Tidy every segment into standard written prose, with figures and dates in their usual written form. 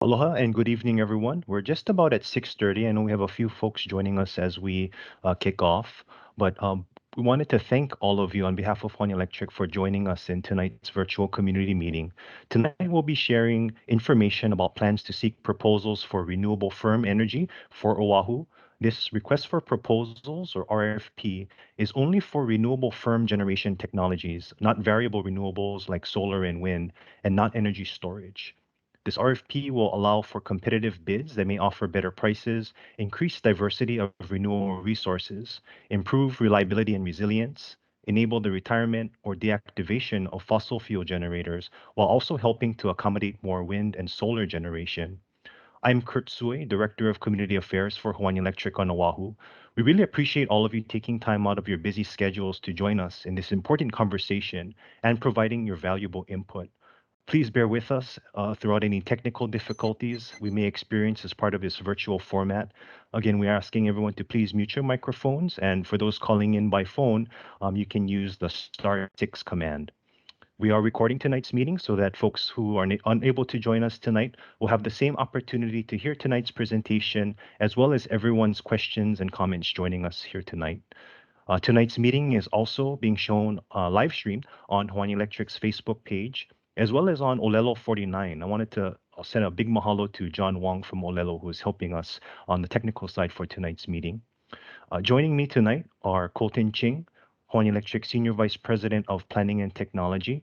Aloha and good evening, everyone. We're just about at 6:30. I know we have a few folks joining us as we kick off, but we wanted to thank all of you on behalf of Hawaiian Electric for joining us in tonight's virtual community meeting. Tonight, we'll be sharing information about plans to seek proposals for renewable firm energy for Oahu. This request for proposals, or RFP, is only for renewable firm generation technologies, not variable renewables like solar and wind, and not energy storage. This RFP will allow for competitive bids that may offer better prices, increase diversity of renewable resources, improve reliability and resilience, enable the retirement or deactivation of fossil fuel generators, while also helping to accommodate more wind and solar generation. I'm Kurt Sui, Director of Community Affairs for Hawaiian Electric on Oahu. We really appreciate all of you taking time out of your busy schedules to join us in this important conversation and providing your valuable input. Please bear with us throughout any technical difficulties we may experience as part of this virtual format. Again, we are asking everyone to please mute your microphones, and for those calling in by phone, you can use the *6 command. We are recording tonight's meeting so that folks who are unable to join us tonight will have the same opportunity to hear tonight's presentation, as well as everyone's questions and comments joining us here tonight. Tonight's meeting is also being shown live streamed on Hawaiian Electric's Facebook page, as well as on Olelo 49. I wanted to send a big mahalo to John Wong from Olelo, who is helping us on the technical side for tonight's meeting. Joining me tonight are Colton Ching, Hawaiian Electric Senior Vice President of Planning and Technology,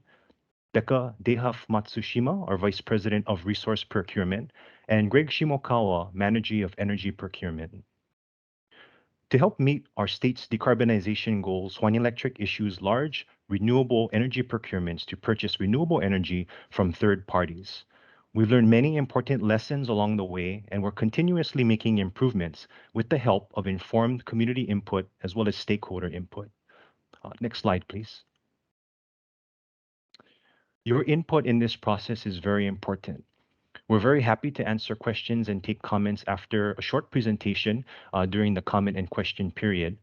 Becca Dehaf Matsushima, our Vice President of Resource Procurement, and Greg Shimokawa, Manager of Energy Procurement. To help meet our state's decarbonization goals, Hawaiian Electric issues large renewable energy procurements to purchase renewable energy from third parties. We've learned many important lessons along the way, and we're continuously making improvements with the help of informed community input as well as stakeholder input. Next slide, please. Your input in this process is very important. We're very happy to answer questions and take comments after a short presentation during the comment and question period.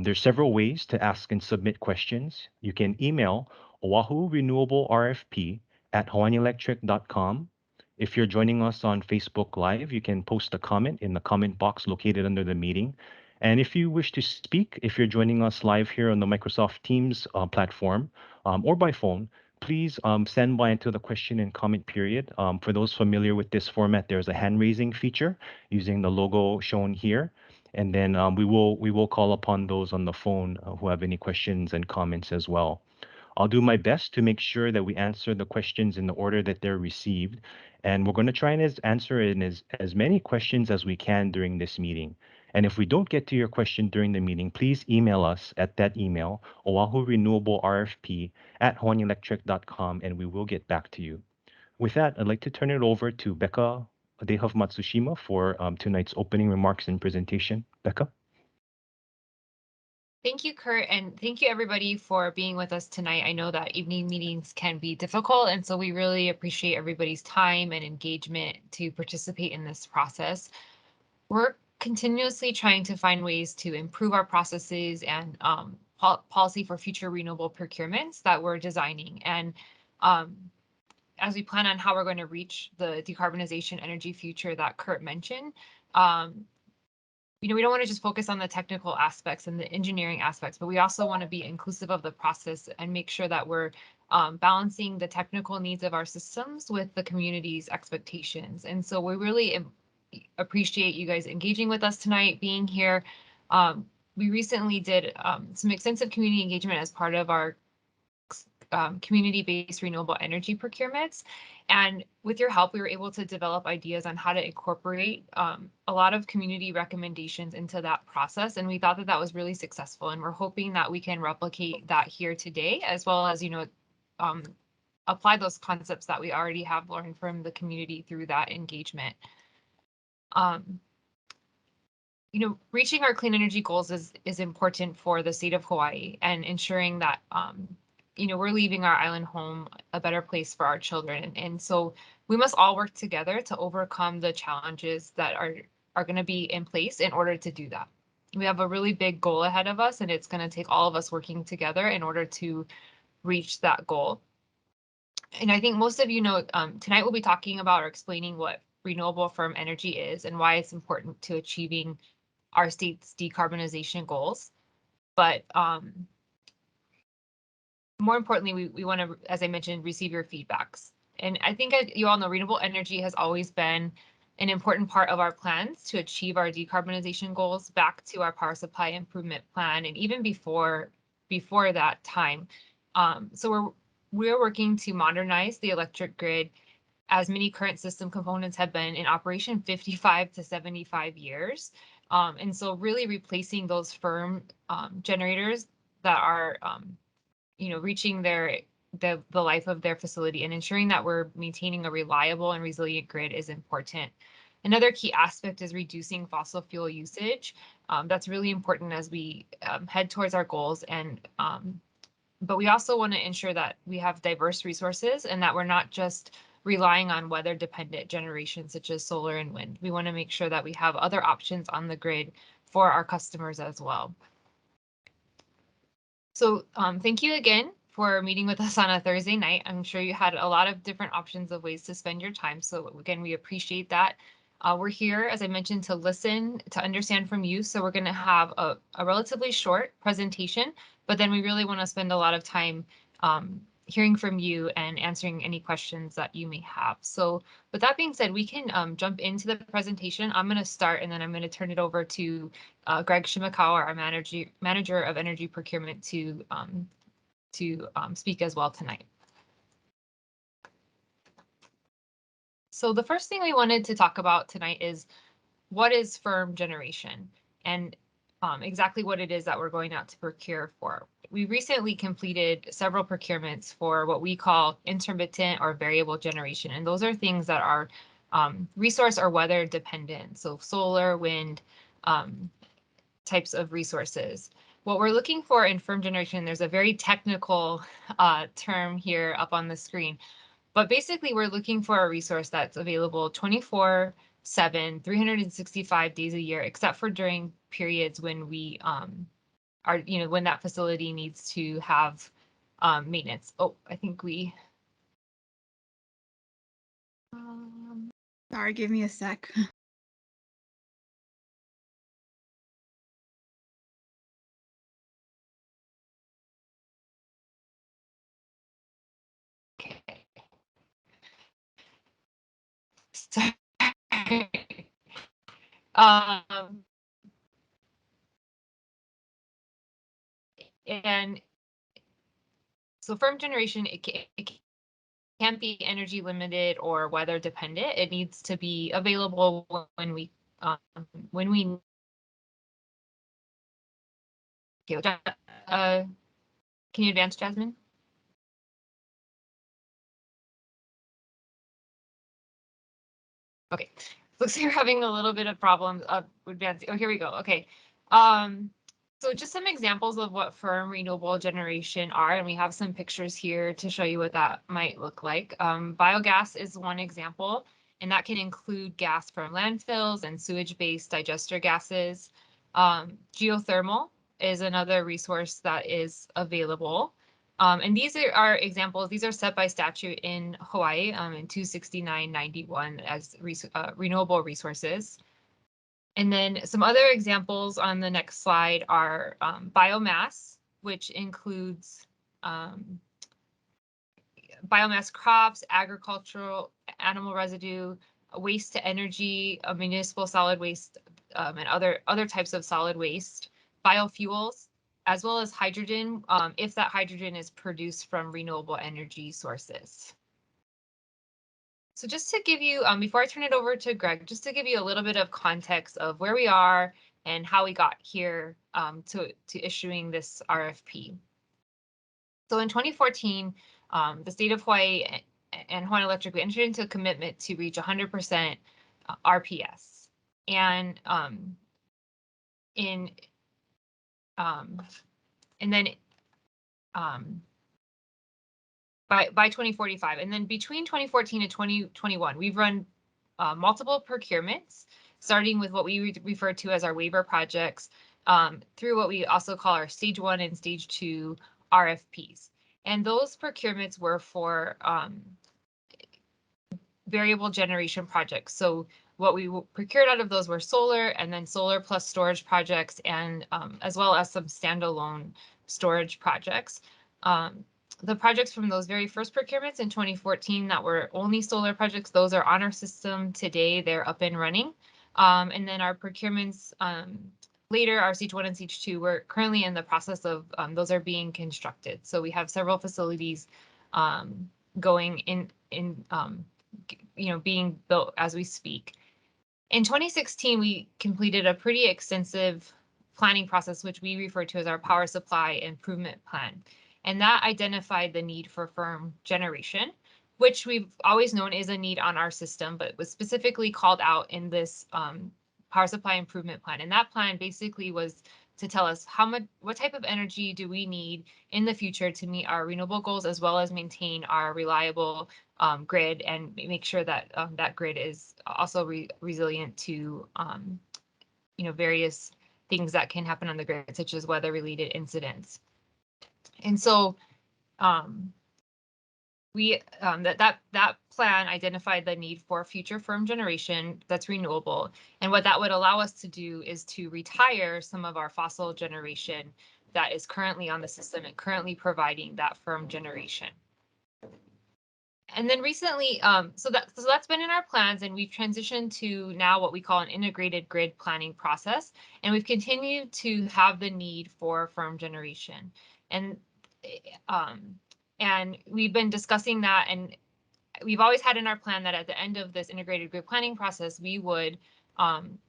There's several ways to ask and submit questions. You can email Oahu Renewable RFP at hawaiianelectric.com. If you're joining us on Facebook Live, you can post a comment in the comment box located under the meeting. And if you wish to speak, if you're joining us live here on the Microsoft Teams platform or by phone, please send by into the question and comment period. For those familiar with this format, there's a hand raising feature using the logo shown here. And then we will call upon those on the phone who have any questions and comments as well. I'll do my best to make sure that we answer the questions in the order that they're received. And we're going to try and answer in as many questions as we can during this meeting. And if we don't get to your question during the meeting, please email us at that email, Oahu Renewable RFP at hawaiianelectric.com, and we will get back to you. With that, I'd like to turn it over to Becca Dehaf Matsushima for tonight's opening remarks and presentation. Becca? Thank you, Kurt, and thank you everybody for being with us tonight. I know that evening meetings can be difficult, and so we really appreciate everybody's time and engagement to participate in this process. We're continuously trying to find ways to improve our processes and policy for future renewable procurements that we're designing. And as we plan on how we're going to reach the decarbonization energy future that Kurt mentioned, we don't want to just focus on the technical aspects and the engineering aspects, but we also want to be inclusive of the process and make sure that we're balancing the technical needs of our systems with the community's expectations. And so we really appreciate you guys engaging with us tonight, being here. We recently did some extensive community engagement as part of our community-based renewable energy procurements. And with your help, we were able to develop ideas on how to incorporate a lot of community recommendations into that process. And we thought that that was really successful. And we're hoping that we can replicate that here today, as well as, apply those concepts that we already have learned from the community through that engagement. Reaching our clean energy goals is important for the state of Hawaii and ensuring that we're leaving our island home a better place for our children. And so we must all work together to overcome the challenges that are going to be in place in order to do that. We have a really big goal ahead of us, and it's going to take all of us working together in order to reach that goal. And I think most of you know, tonight we'll be talking about or explaining what renewable firm energy is and why it's important to achieving our state's decarbonization goals. But more importantly, we want to, as I mentioned, receive your feedbacks. And I think you all know renewable energy has always been an important part of our plans to achieve our decarbonization goals back to our power supply improvement plan and even before that time. So we're working to modernize the electric grid, as many current system components have been in operation 55 to 75 years. And so really replacing those firm generators that are reaching the life of their facility, and ensuring that we're maintaining a reliable and resilient grid is important. Another key aspect is reducing fossil fuel usage. That's really important as we head towards our goals. But we also want to ensure that we have diverse resources and that we're not just relying on weather dependent generation such as solar and wind. We want to make sure that we have other options on the grid for our customers as well. So thank you again for meeting with us on a Thursday night. I'm sure you had a lot of different options of ways to spend your time. So again, we appreciate that. We're here, as I mentioned, to listen, to understand from you. So we're going to have a relatively short presentation, but then we really want to spend a lot of time hearing from you and answering any questions that you may have. So with that being said, we can jump into the presentation. I'm going to start, and then I'm going to turn it over to Greg Shimakawa, our manager of energy procurement, to speak as well tonight. So the first thing we wanted to talk about tonight is what is firm generation, and exactly what it is that we're going out to procure for. We recently completed several procurements for what we call intermittent or variable generation, and those are things that are resource or weather dependent, so solar, wind, types of resources. What we're looking for in firm generation, there's a very technical term here up on the screen, but basically we're looking for a resource that's available 24/7, 365 days a year, except for during periods when we when that facility needs to have maintenance. Oh, I think we. Sorry, give me a sec. Okay. Sorry. And so firm generation, it can't be energy limited or weather dependent. It needs to be available when we okay, can you advance, Jasmine? Okay, looks like you're having a little bit of problems advancing. Oh, here we go. Okay. So just some examples of what firm renewable generation are, and we have some pictures here to show you what that might look like. Biogas is one example, and that can include gas from landfills and sewage-based digester gases. Geothermal is another resource that is available. And these are examples. These are set by statute in Hawaii in 26991 as renewable resources. And then some other examples on the next slide are biomass, which includes biomass crops, agricultural, animal residue, waste to energy, municipal solid waste, and other types of solid waste, biofuels, as well as hydrogen, if that hydrogen is produced from renewable energy sources. So just to give you, before I turn it over to Greg, just to give you a little bit of context of where we are and how we got here to issuing this RFP. So in 2014, the state of Hawaii and Hawaiian Electric, we entered into a commitment to reach 100% RPS. And then by 2045, and then between 2014 and 2021, we've run multiple procurements, starting with what we refer to as our waiver projects, through what we also call our stage 1 and stage 2 RFPs. And those procurements were for variable generation projects. So what we procured out of those were solar, and then solar plus storage projects, and as well as some standalone storage projects. The projects from those very first procurements in 2014 that were only solar projects, those are on our system today. They're up and running. And then our procurements later, our Siege 1 and Siege 2, we're currently in the process of, those are being constructed. So we have several facilities going in being built as we speak. In 2016, we completed a pretty extensive planning process, which we refer to as our Power Supply Improvement Plan. And that identified the need for firm generation, which we've always known is a need on our system, but was specifically called out in this Power Supply Improvement Plan. And that plan basically was to tell us what type of energy do we need in the future to meet our renewable goals, as well as maintain our reliable grid and make sure that that grid is also resilient to various things that can happen on the grid, such as weather-related incidents. And so that plan identified the need for future firm generation that's renewable. And what that would allow us to do is to retire some of our fossil generation that is currently on the system and currently providing that firm generation. And then recently, so that's been in our plans, and we've transitioned to now what we call an integrated grid planning process. And we've continued to have the need for firm generation. And we've been discussing that, and we've always had in our plan that at the end of this integrated grid planning process, we would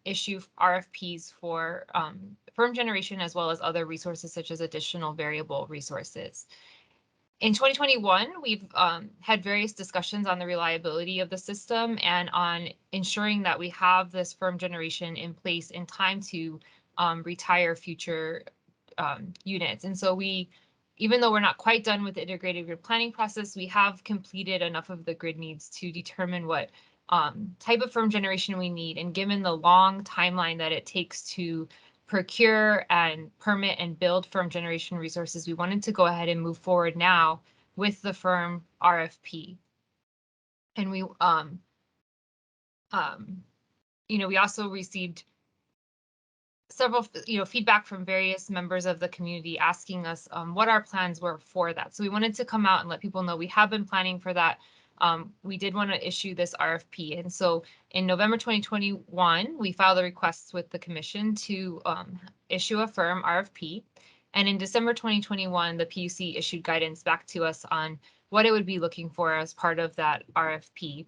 issue RFPs for firm generation, as well as other resources such as additional variable resources. In 2021, we've had various discussions on the reliability of the system and on ensuring that we have this firm generation in place in time to retire future units. And so even though we're not quite done with the integrated grid planning process, we have completed enough of the grid needs to determine what type of firm generation we need. And given the long timeline that it takes to procure and permit and build firm generation resources, we wanted to go ahead and move forward now with the firm RFP. And we also received several feedback from various members of the community asking us what our plans were for that. So we wanted to come out and let people know we have been planning for that. We did want to issue this RFP. And so in November 2021, we filed a request with the commission to issue a firm RFP. And in December 2021, the PUC issued guidance back to us on what it would be looking for as part of that RFP.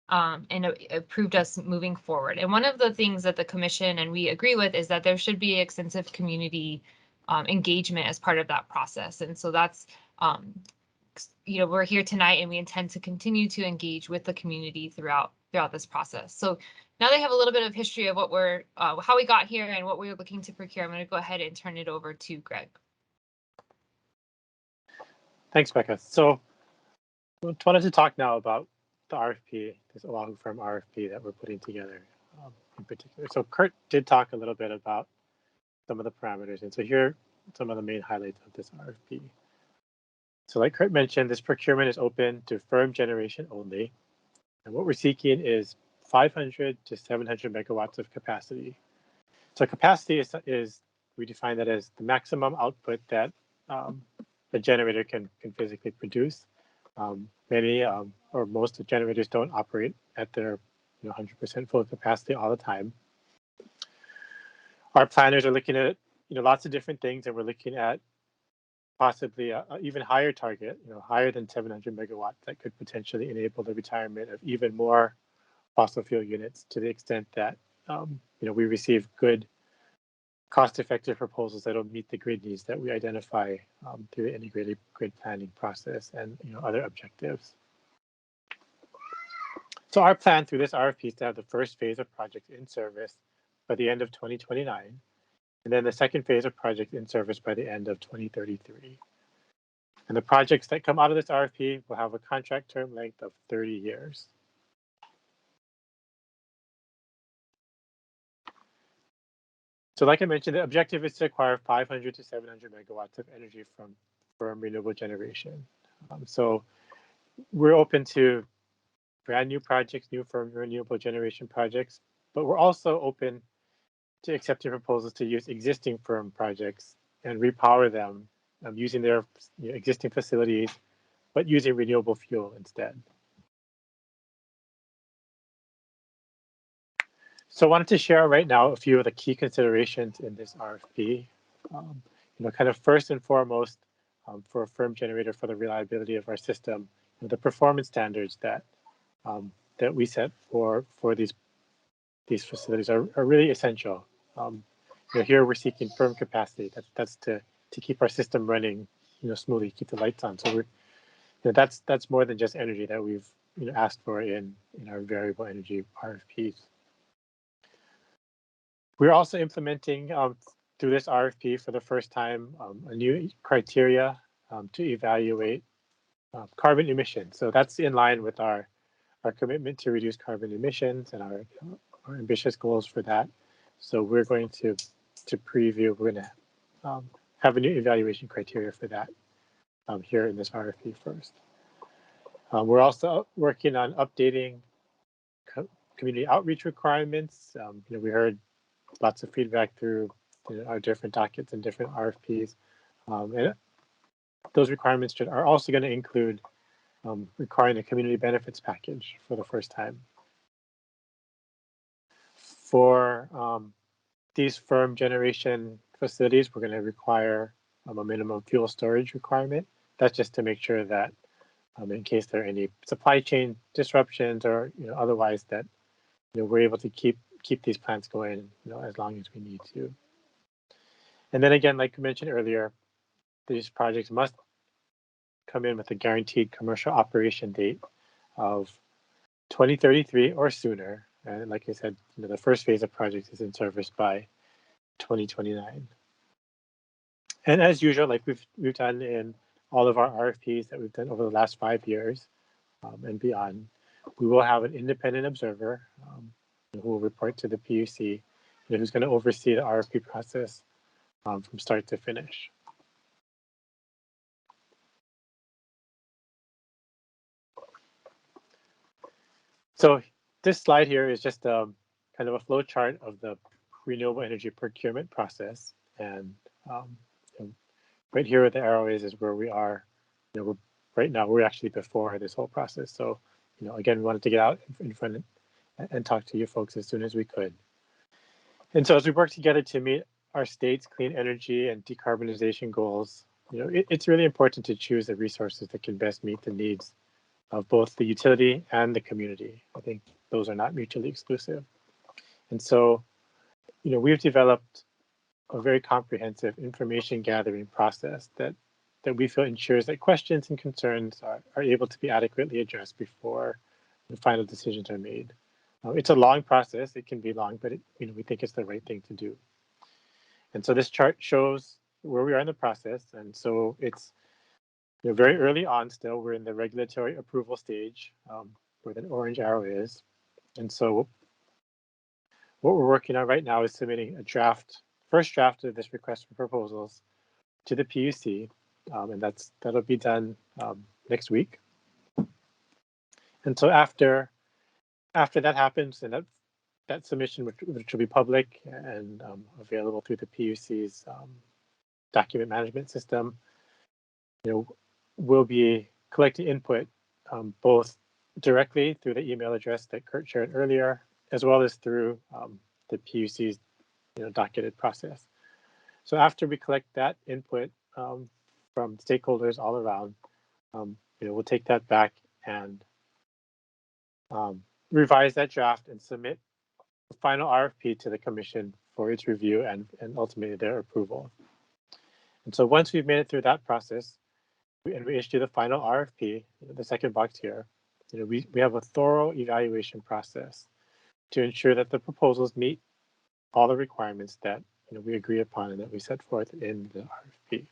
And it approved us moving forward. And one of the things that the commission and we agree with is that there should be extensive community engagement as part of that process. And so that's, we're here tonight, and we intend to continue to engage with the community throughout this process. So now they have a little bit of history of what how we got here and what we're looking to procure. I'm going to go ahead and turn it over to Greg. Thanks, Becca. So I wanted to talk now about the RFP, this Oahu Firm RFP that we're putting together in particular. So Kurt did talk a little bit about some of the parameters. And so here are some of the main highlights of this RFP. So like Kurt mentioned, this procurement is open to firm generation only. And what we're seeking is 500 to 700 megawatts of capacity. So capacity is we define that as the maximum output that a generator can physically produce. Many or most of generators don't operate at their 100% full capacity all the time. Our planners are looking at lots of different things, and we're looking at possibly a even higher target, higher than 700 megawatts that could potentially enable the retirement of even more fossil fuel units to the extent that we receive good cost-effective proposals that will meet the grid needs that we identify through the integrated grid planning process and other objectives. So our plan through this RFP is to have the first phase of projects in service by the end of 2029, and then the second phase of projects in service by the end of 2033. And the projects that come out of this RFP will have a contract term length of 30 years. So like I mentioned, the objective is to acquire 500 to 700 megawatts of energy from renewable generation. So we're open to brand new projects, new firm renewable generation projects, but we're also open to accepting proposals to use existing firm projects and repower them using their existing facilities, but using renewable fuel instead. So I wanted to share right now a few of the key considerations in this RFP. Kind of first and foremost, for a firm generator, for the reliability of our system, the performance standards that that we set for these facilities are really essential. Here we're seeking firm capacity. That's to keep our system running, smoothly, keep the lights on. So that's more than just energy that we've asked for in our variable energy RFPs. We're also implementing through this RFP for the first time a new criteria to evaluate carbon emissions. So that's in line with our commitment to reduce carbon emissions and our ambitious goals for that. So we're going to preview. We're going to have a new evaluation criteria for that here in this RFP first. We're also working on updating community outreach requirements. We heard lots of feedback through our different dockets and different RFPs. And those requirements are also going to include requiring a community benefits package for the first time. For these firm generation facilities, we're going to require a minimum fuel storage requirement. That's just to make sure that in case there are any supply chain disruptions or otherwise that we're able to keep these plants going as long as we need to. And then again, like I mentioned earlier, these projects must come in with a guaranteed commercial operation date of 2033 or sooner. And like I said, the first phase of projects is in service by 2029. And as usual, like we've done in all of our RFPs that we've done over the last 5 years and beyond, we will have an independent observer who will report to the PUC, who's going to oversee the RFP process from start to finish. So this slide here is just kind of a flow chart of the renewable energy procurement process. And right here where the arrow is where we are. Right now we're actually before this whole process. So again, we wanted to get out in front and talk to you folks as soon as we could. And so as we work together to meet our state's clean energy and decarbonization goals, it's really important to choose the resources that can best meet the needs of both the utility and the community. I think those are not mutually exclusive. And so, we've developed a very comprehensive information gathering process that we feel ensures that questions and concerns are able to be adequately addressed before the final decisions are made. It's a long process. It can be long, but we think it's the right thing to do. And so this chart shows where we are in the process. And so it's very early on still. We're in the regulatory approval stage where the orange arrow is. And so what we're working on right now is submitting a first draft of this request for proposals to the PUC. And that'll be done next week. And so after that happens, and that submission, which will be public and available through the PUC's document management system, we'll be collecting input both directly through the email address that Kurt shared earlier, as well as through the PUC's docketed process. So after we collect that input from stakeholders all around, we'll take that back and revise that draft and submit the final RFP to the commission for its review and ultimately their approval. And so once we've made it through that process and we issue the final RFP, the second box here, we have a thorough evaluation process to ensure that the proposals meet all the requirements that we agree upon and that we set forth in the RFP.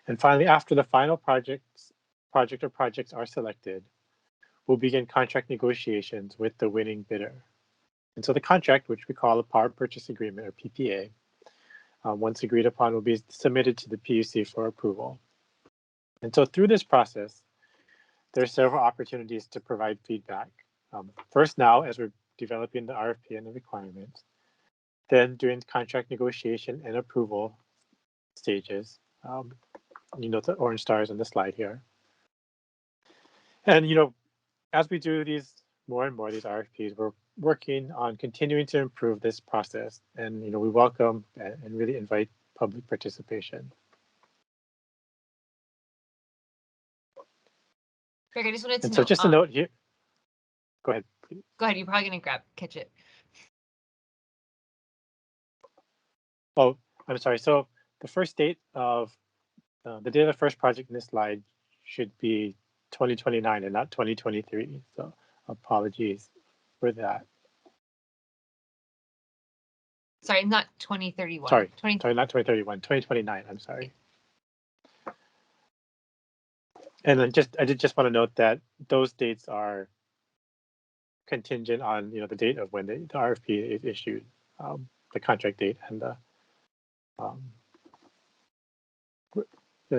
And finally, after the final project or projects are selected, we'll begin contract negotiations with the winning bidder. And so the contract, which we call a power purchase agreement or PPA, once agreed upon, will be submitted to the PUC for approval. And so through this process, there's several opportunities to provide feedback. First now, as we're developing the RFP and the requirements, then during contract negotiation and approval stages, the orange stars on the slide here. And, as we do these more and more, these RFPs, we're working on continuing to improve this process. And, we welcome and really invite public participation. Greg, I just wanted to And know. so just a note here. Go ahead, please. Go ahead. You're probably going to catch it. Oh, I'm sorry. So the first date of the date of the first project in this slide should be 2029 and not 2023. So apologies for that. Sorry, not 2031. Sorry, not 2031, 2029. I'm sorry. And then I did just want to note that those dates are contingent on the date of when the RFP is issued, the contract date and the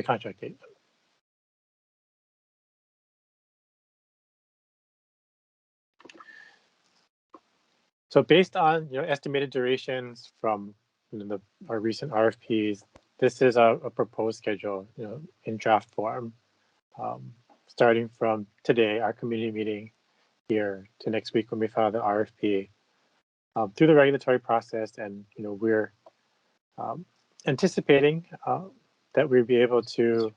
contract date. So based on estimated durations from our recent RFPs, this is a proposed schedule in draft form, starting from today, our community meeting here, to next week when we file the RFP, through the regulatory process, and we're anticipating that we'll be able to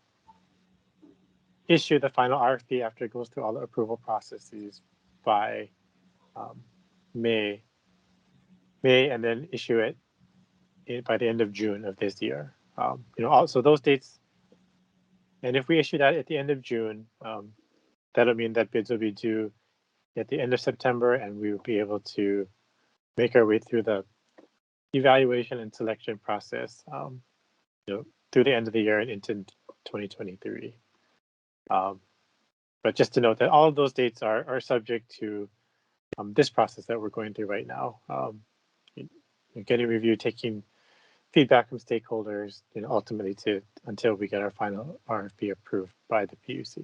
issue the final RFP after it goes through all the approval processes by May, and then issue it by the end of June of this year. Also those dates, and if we issue that at the end of June, that'll mean that bids will be due at the end of September, and we will be able to make our way through the evaluation and selection process, through the end of the year and into 2023. But just to note that all of those dates are subject to this process that we're going through right now, getting review, taking feedback from stakeholders, ultimately until we get our final RFP approved by the PUC.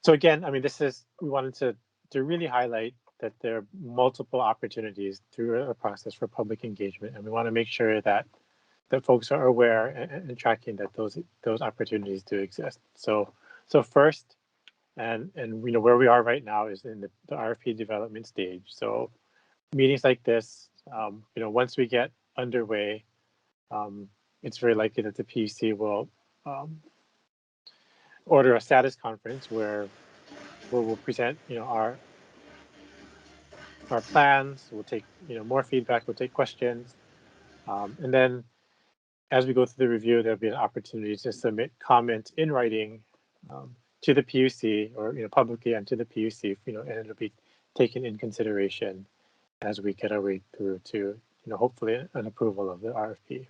So again, we wanted to really highlight that there are multiple opportunities through a process for public engagement, and we want to make sure that folks are aware and tracking that those opportunities do exist. So first, and where we are right now is in the RFP development stage. So meetings like this, once we get underway, it's very likely that the PUC will order a status conference where we'll present our plans. We'll take more feedback. We'll take questions, and then as we go through the review, there'll be an opportunity to submit comments in writing to the PUC, or publicly, and to the PUC, and it'll be taken in consideration as we get our way through to hopefully an approval of the RFP.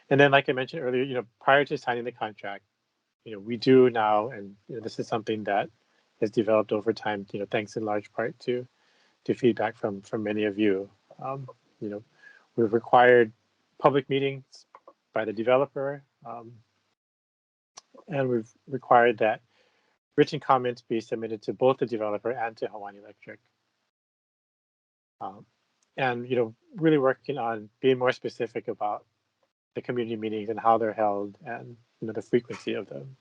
And then, like I mentioned earlier, prior to signing the contract, we do now, and this is something that has developed over time, thanks in large part to feedback from many of you. We've required public meetings by the developer, and we've required that written comments be submitted to both the developer and to Hawaiian Electric. And really working on being more specific about the community meetings and how they're held, and the frequency of them.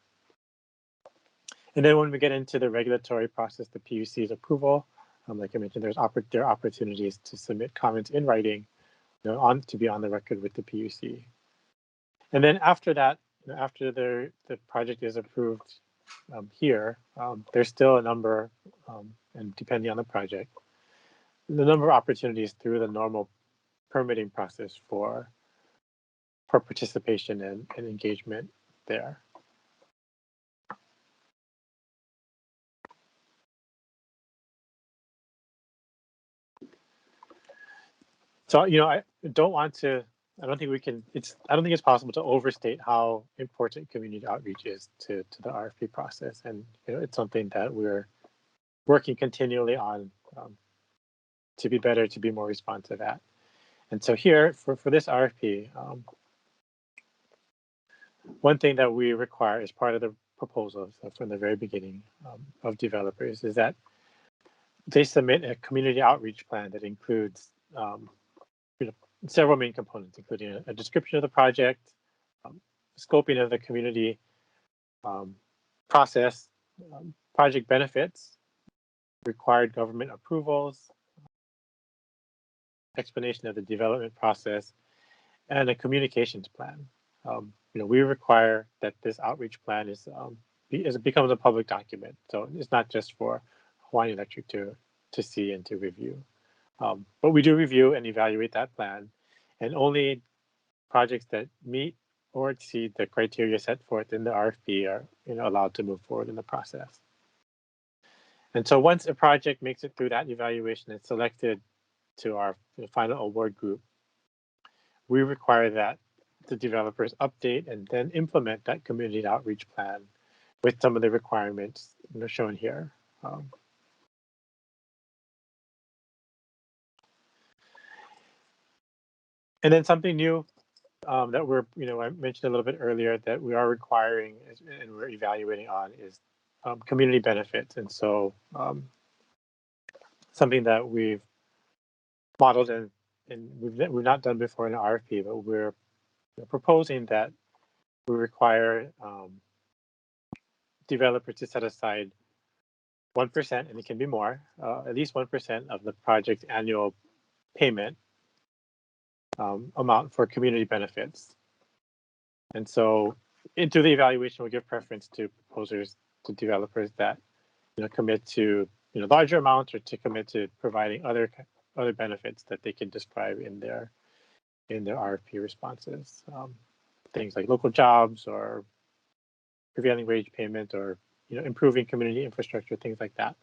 And then when we get into the regulatory process, the PUC's approval, like I mentioned, there are opportunities to submit comments in writing, to be on the record with the PUC. And then after that, after the project is approved here, there's still a number, and depending on the project, the number of opportunities through the normal permitting process for participation and engagement there. So, I don't think it's possible to overstate how important community outreach is to the RFP process. And, it's something that we're working continually on to be better, to be more responsive at. And so here, for this RFP, one thing that we require as part of the proposal from the very beginning of developers is that they submit a community outreach plan that includes several main components, including a description of the project, scoping of the community process, project benefits, required government approvals, explanation of the development process, and a communications plan. We require that this outreach plan becomes a public document, so it's not just for Hawaiian Electric to see and to review. But we do review and evaluate that plan, and only projects that meet or exceed the criteria set forth in the RFP are allowed to move forward in the process. And so once a project makes it through that evaluation and selected to our final award group, we require that the developers update and then implement that community outreach plan with some of the requirements shown here. And then something new that we're, I mentioned a little bit earlier that we are requiring and we're evaluating on is community benefits. And so something that we've modeled and we've not done before in an RFP, but we're proposing that we require developers to set aside 1%, and it can be more, at least 1% of the project's annual payment amount for community benefits. And so into the evaluation, we'll give preference to proposers, to developers that commit to larger amounts or to commit to providing other benefits that they can describe in their RFP responses. Things like local jobs or prevailing wage payment or improving community infrastructure, things like that.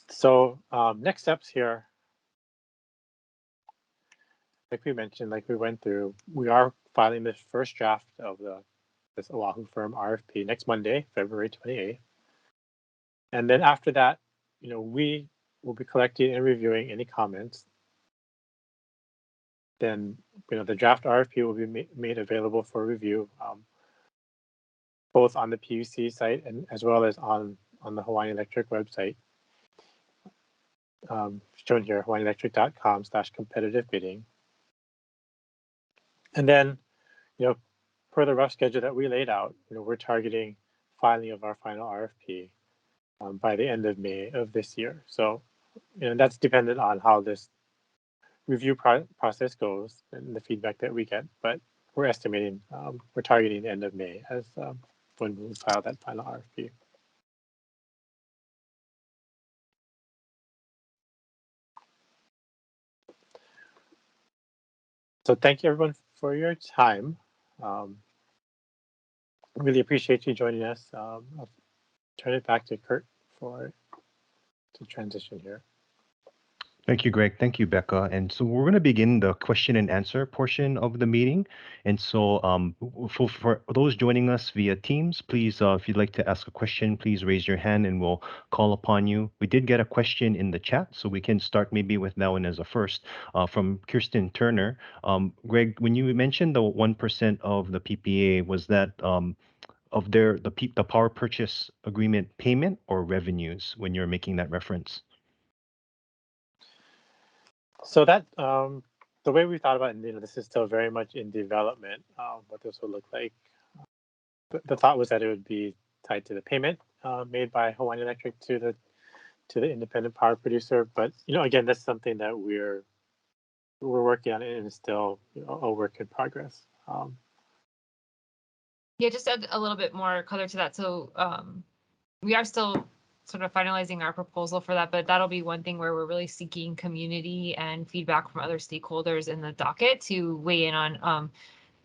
So next steps here, like we mentioned, like we went through, we are filing the first draft of this Oahu firm RFP next Monday, February 28th. And then after that, we will be collecting and reviewing any comments. Then, the draft RFP will be made available for review, both on the PUC site and as well as on the Hawaiian Electric website. Shown here, hawaiianelectric.com/competitive bidding. And then, per the rough schedule that we laid out, we're targeting filing of our final RFP by the end of May of this year. So, that's dependent on how this review process goes and the feedback that we get. But we're estimating, we're targeting the end of May as when we file that final RFP. So thank you everyone for your time. Really appreciate you joining us. I'll turn it back to Kurt to transition here. Thank you, Greg. Thank you, Becca. And so we're going to begin the question and answer portion of the meeting. And so for those joining us via Teams, please, if you'd like to ask a question, please raise your hand and we'll call upon you. We did get a question in the chat, so we can start maybe with that one as a first from Kirsten Turner. Greg, when you mentioned the 1% of the PPA, was that of the power purchase agreement payment or revenues when you're making that reference? So that the way we thought about it, this is still very much in development. What this will look like. The thought was that it would be tied to the payment made by Hawaiian Electric to the independent power producer. But again, that's something that we're working on, and it's still a work in progress. Yeah, just add a little bit more color to that. So we are still sort of finalizing our proposal for that, but that'll be one thing where we're really seeking community and feedback from other stakeholders in the docket to weigh in on.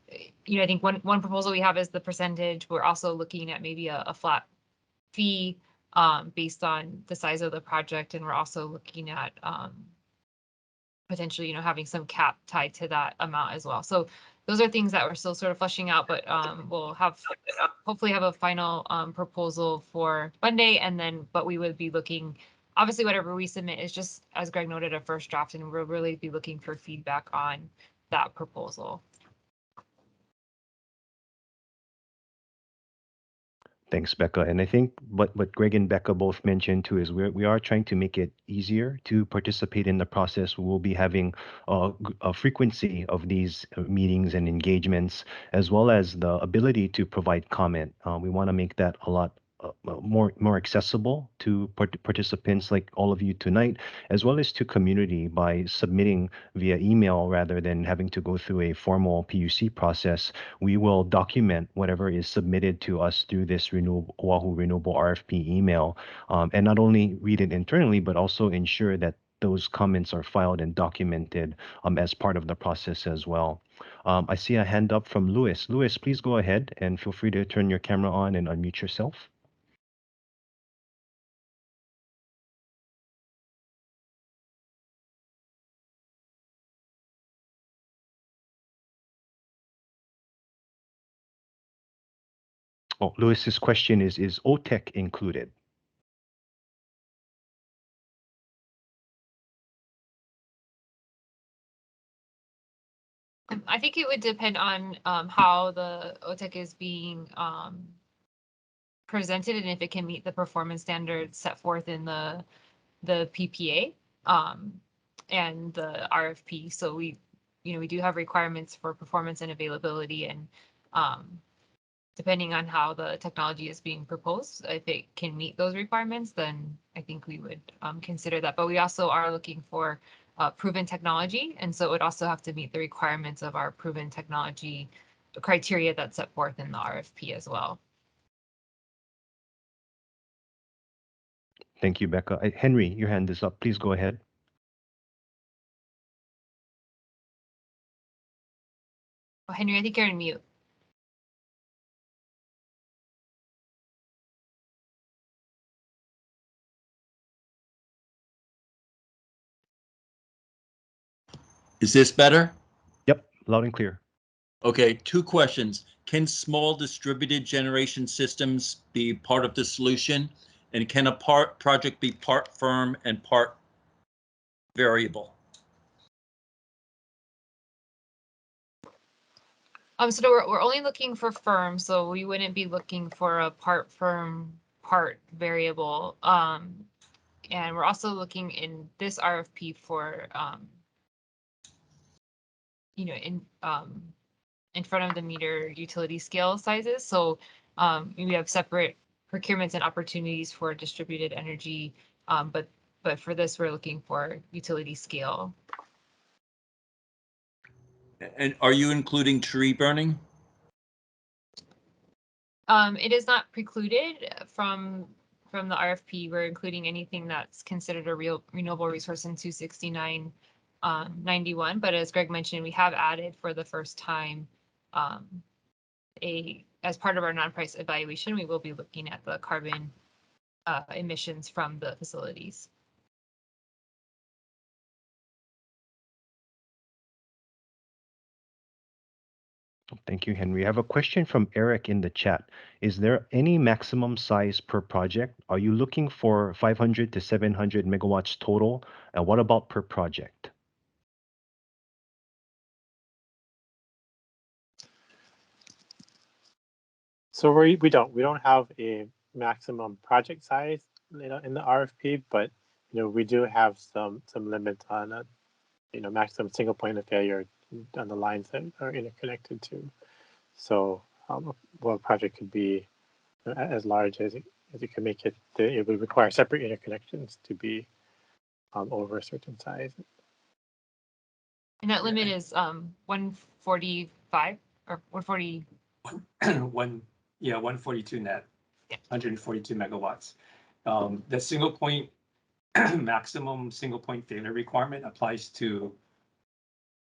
I think one proposal we have is the percentage. We're also looking at maybe a flat fee based on the size of the project, and we're also looking at potentially having some cap tied to that amount as well. So those are things that we're still sort of fleshing out, but we'll hopefully have a final proposal for Monday, and then but we would be looking, obviously whatever we submit is just, as Greg noted, a first draft, and we'll really be looking for feedback on that proposal. Thanks, Becca. And I think what Greg and Becca both mentioned too is we are trying to make it easier to participate in the process. We will be having a frequency of these meetings and engagements, as well as the ability to provide comment. We want to make that a lot more accessible to participants like all of you tonight, as well as to community by submitting via email rather than having to go through a formal PUC process. We will document whatever is submitted to us through this Oahu Renewable RFP email, and not only read it internally, but also ensure that those comments are filed and documented as part of the process as well. I see a hand up from Louis. Louis, please go ahead and feel free to turn your camera on and unmute yourself. Oh, Louis's question is OTEC included? I think it would depend on how the OTEC is being presented and if it can meet the performance standards set forth in the PPA and the RFP. So we do have requirements for performance and availability, and depending on how the technology is being proposed, if it can meet those requirements, then I think we would consider that. But we also are looking for proven technology, and so it would also have to meet the requirements of our proven technology criteria that's set forth in the RFP as well. Thank you, Becca. Henry, your hand is up. Please go ahead. Oh, Henry, I think you're on mute. Is this better? Yep, loud and clear. Okay, 2 questions. Can small distributed generation systems be part of the solution? And can a project be part firm and part variable? So we're only looking for firm, so we wouldn't be looking for a part firm, part variable. And we're also looking in this RFP for in front of the meter utility scale sizes. So we have separate procurements and opportunities for distributed energy, but for this we're looking for utility scale. And are you including tree burning? It is not precluded from the RFP. We're including anything that's considered a real renewable resource in 269 91, but as Greg mentioned, we have added for the first time as part of our non-price evaluation, we will be looking at the carbon emissions from the facilities. Thank you, Henry. I have a question from Eric in the chat. Is there any maximum size per project? Are you looking for 500 to 700 megawatts total? And what about per project? So we don't have a maximum project size in the RFP, but we do have some limits on maximum single point of failure on the lines that are interconnected to. So a project could be as large as it can make it. It would require separate interconnections to be over a certain size. And that limit is 145 or 140. 142 net, 142 megawatts. The single point maximum single point failure requirement applies to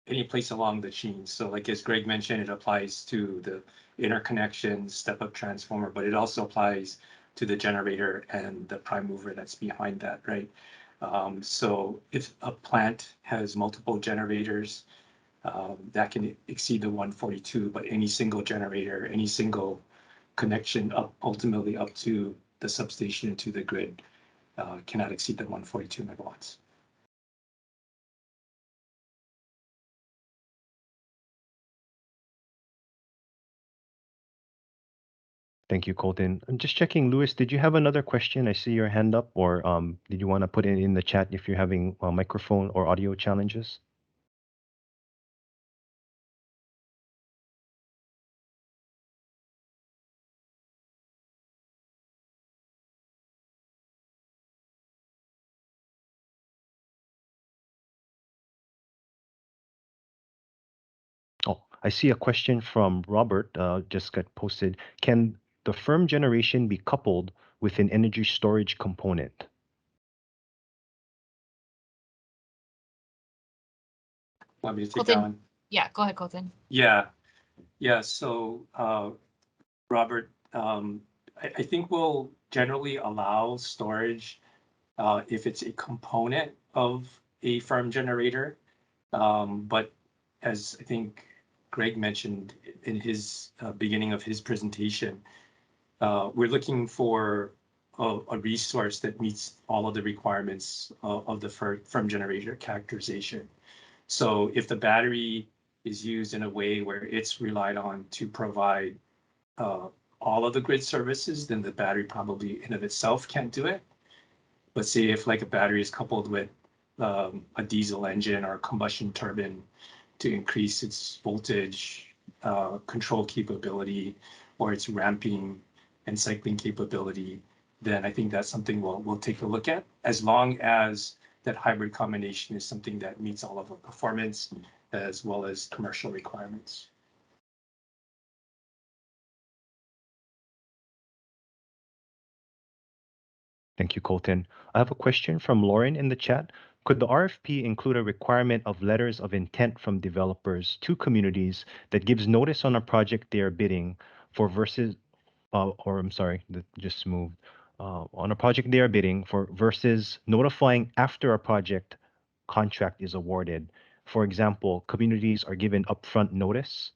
any place along the chain. So like as Greg mentioned, it applies to the interconnection, step-up transformer, but it also applies to the generator and the prime mover that's behind that, right? So if a plant has multiple generators, that can exceed the 142, but any single generator, any single connection up ultimately up to the substation and to the grid cannot exceed the 142 megawatts. Thank you, Colton. I'm just checking, Louis, did you have another question? I see your hand up, or did you want to put it in the chat if you're having microphone or audio challenges? Oh, I see a question from Robert, just got posted. Can the firm generation be coupled with an energy storage component? Want me to take Colton. that one? Yeah, go ahead, Colton. Yeah, yeah. So, Robert, I think we'll generally allow storage if it's a component of a firm generator. But as I think Greg mentioned in his beginning of his presentation, we're looking for a resource that meets all of the requirements of the firm generator characterization. So if the battery is used in a way where it's relied on to provide all of the grid services, then the battery probably in of itself can't do it. But say if like a battery is coupled with a diesel engine or a combustion turbine to increase its voltage control capability or its ramping and cycling capability, then I think that's something we'll take a look at, as long as that hybrid combination is something that meets all of our performance as well as commercial requirements. Thank you, Colton. I have a question from Lauren in the chat. Could the RFP include a requirement of letters of intent from developers to communities that gives notice on a project they are bidding for versus, or I'm sorry, that just moved, on a project they are bidding for versus notifying after a project contract is awarded? For example, communities are given upfront notice.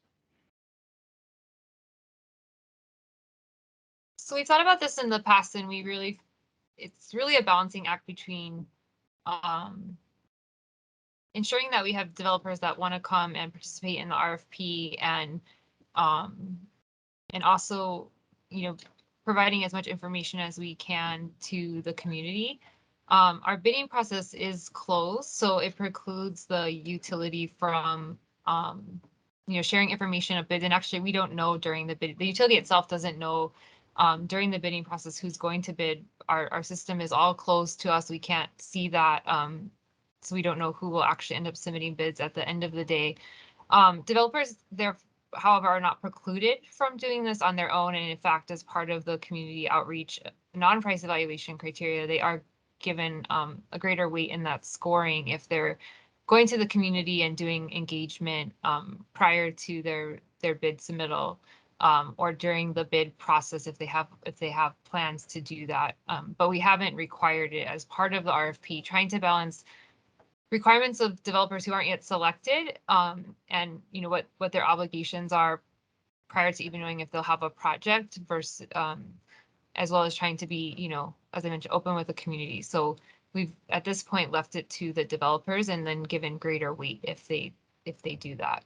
So we thought about this in the past, and it's really a balancing act between ensuring that we have developers that want to come and participate in the RFP and also, providing as much information as we can to the community. Our bidding process is closed, so it precludes the utility from, sharing information of bids. And actually, we don't know during the bid. The utility itself doesn't know during the bidding process who's going to bid. Our system is all closed to us. We can't see that, so we don't know who will actually end up submitting bids at the end of the day. Developers, however, are not precluded from doing this on their own. And in fact, as part of the community outreach non-price evaluation criteria, they are given a greater weight in that scoring if they're going to the community and doing engagement prior to their bid submittal, or during the bid process if they have plans to do that. But we haven't required it as part of the RFP, trying to balance requirements of developers who aren't yet selected, and what their obligations are prior to even knowing if they'll have a project versus, as well as trying to be, as I mentioned, open with the community. So we've at this point left it to the developers and then given greater weight if they do that.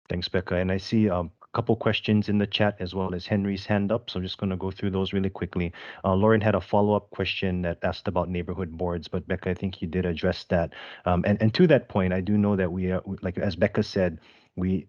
Thanks, Becca. And I see a couple questions in the chat as well as Henry's hand up. So I'm just going to go through those really quickly. Lauren had a follow-up question that asked about neighborhood boards, but Becca, I think you did address that. And to that point, I do know that like as Becca said,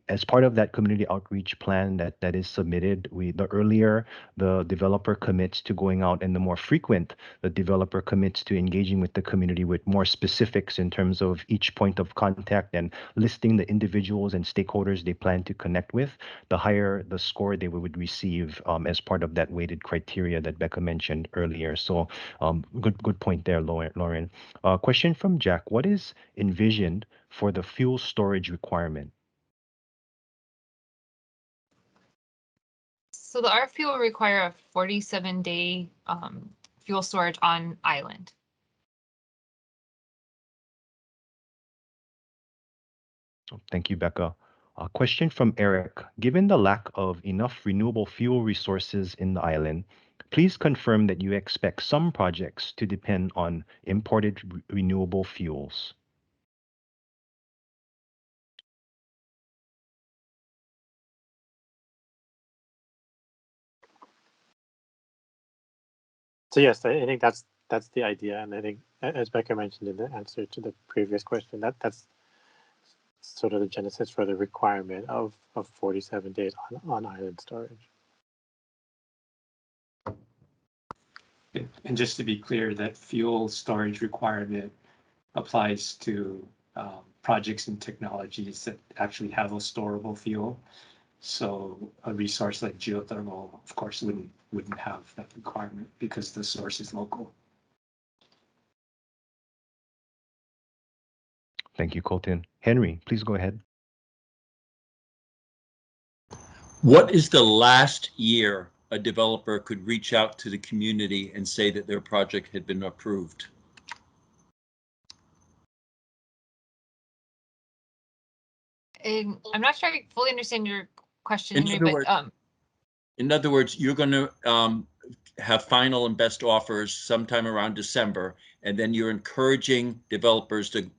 as part of that community outreach plan that is submitted, the earlier the developer commits to going out and the more frequent the developer commits to engaging with the community with more specifics in terms of each point of contact and listing the individuals and stakeholders they plan to connect with, the higher the score they would receive as part of that weighted criteria that Becca mentioned earlier. So good point there, Lauren. Question from Jack: what is envisioned for the fuel storage requirement? So the RFP will require a 47-day fuel storage on island. Thank you, Becca. A question from Eric. Given the lack of enough renewable fuel resources in the island, please confirm that you expect some projects to depend on imported renewable fuels. So yes, I think that's the idea, and I think as Becca mentioned in the answer to the previous question, that's sort of the genesis for the requirement of 47 days on island storage. And just to be clear, that fuel storage requirement applies to projects and technologies that actually have a storable fuel. So a resource like geothermal, of course, wouldn't have that requirement because the source is local. Thank you, Colton. Henry, please go ahead. What is the last year a developer could reach out to the community and say that their project had been approved? And I'm not sure I fully understand your question, In Henry, other but words- In other words, you're going to have final and best offers sometime around December, and then you're encouraging developers to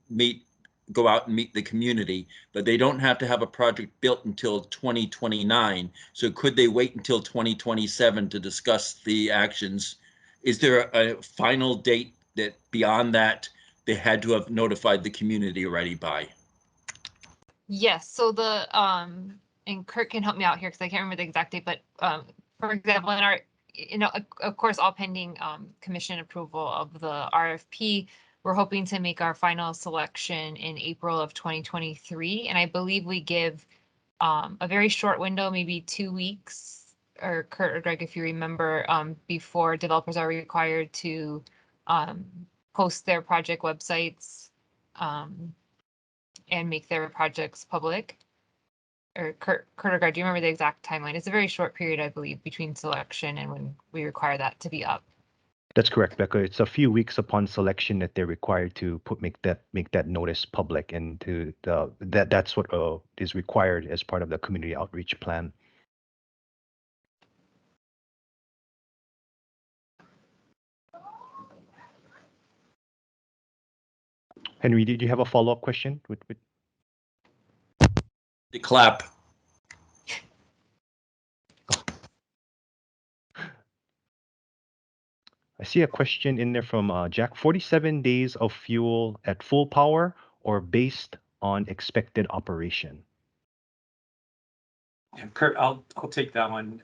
go out and meet the community, but they don't have to have a project built until 2029. So could they wait until 2027 to discuss the actions? Is there a final date that beyond that they had to have notified the community already by? yes, so the and Kurt can help me out here because I can't remember the exact date, but for example, in our, of course, all pending commission approval of the RFP, we're hoping to make our final selection in April of 2023. And I believe we give a very short window, maybe 2 weeks, or Kurt or Greg, if you remember, before developers are required to post their project websites and make their projects public. Or Kurt or Greg, do you remember the exact timeline? It's a very short period, I believe, between selection and when we require that to be up. That's correct, Becca. It's a few weeks upon selection that they're required to make that notice public, and that's what is required as part of the community outreach plan. Henry, did you have a follow-up question? The clap. I see a question in there from Jack. 47 days of fuel at full power or based on expected operation? Yeah, Kurt, I'll take that one.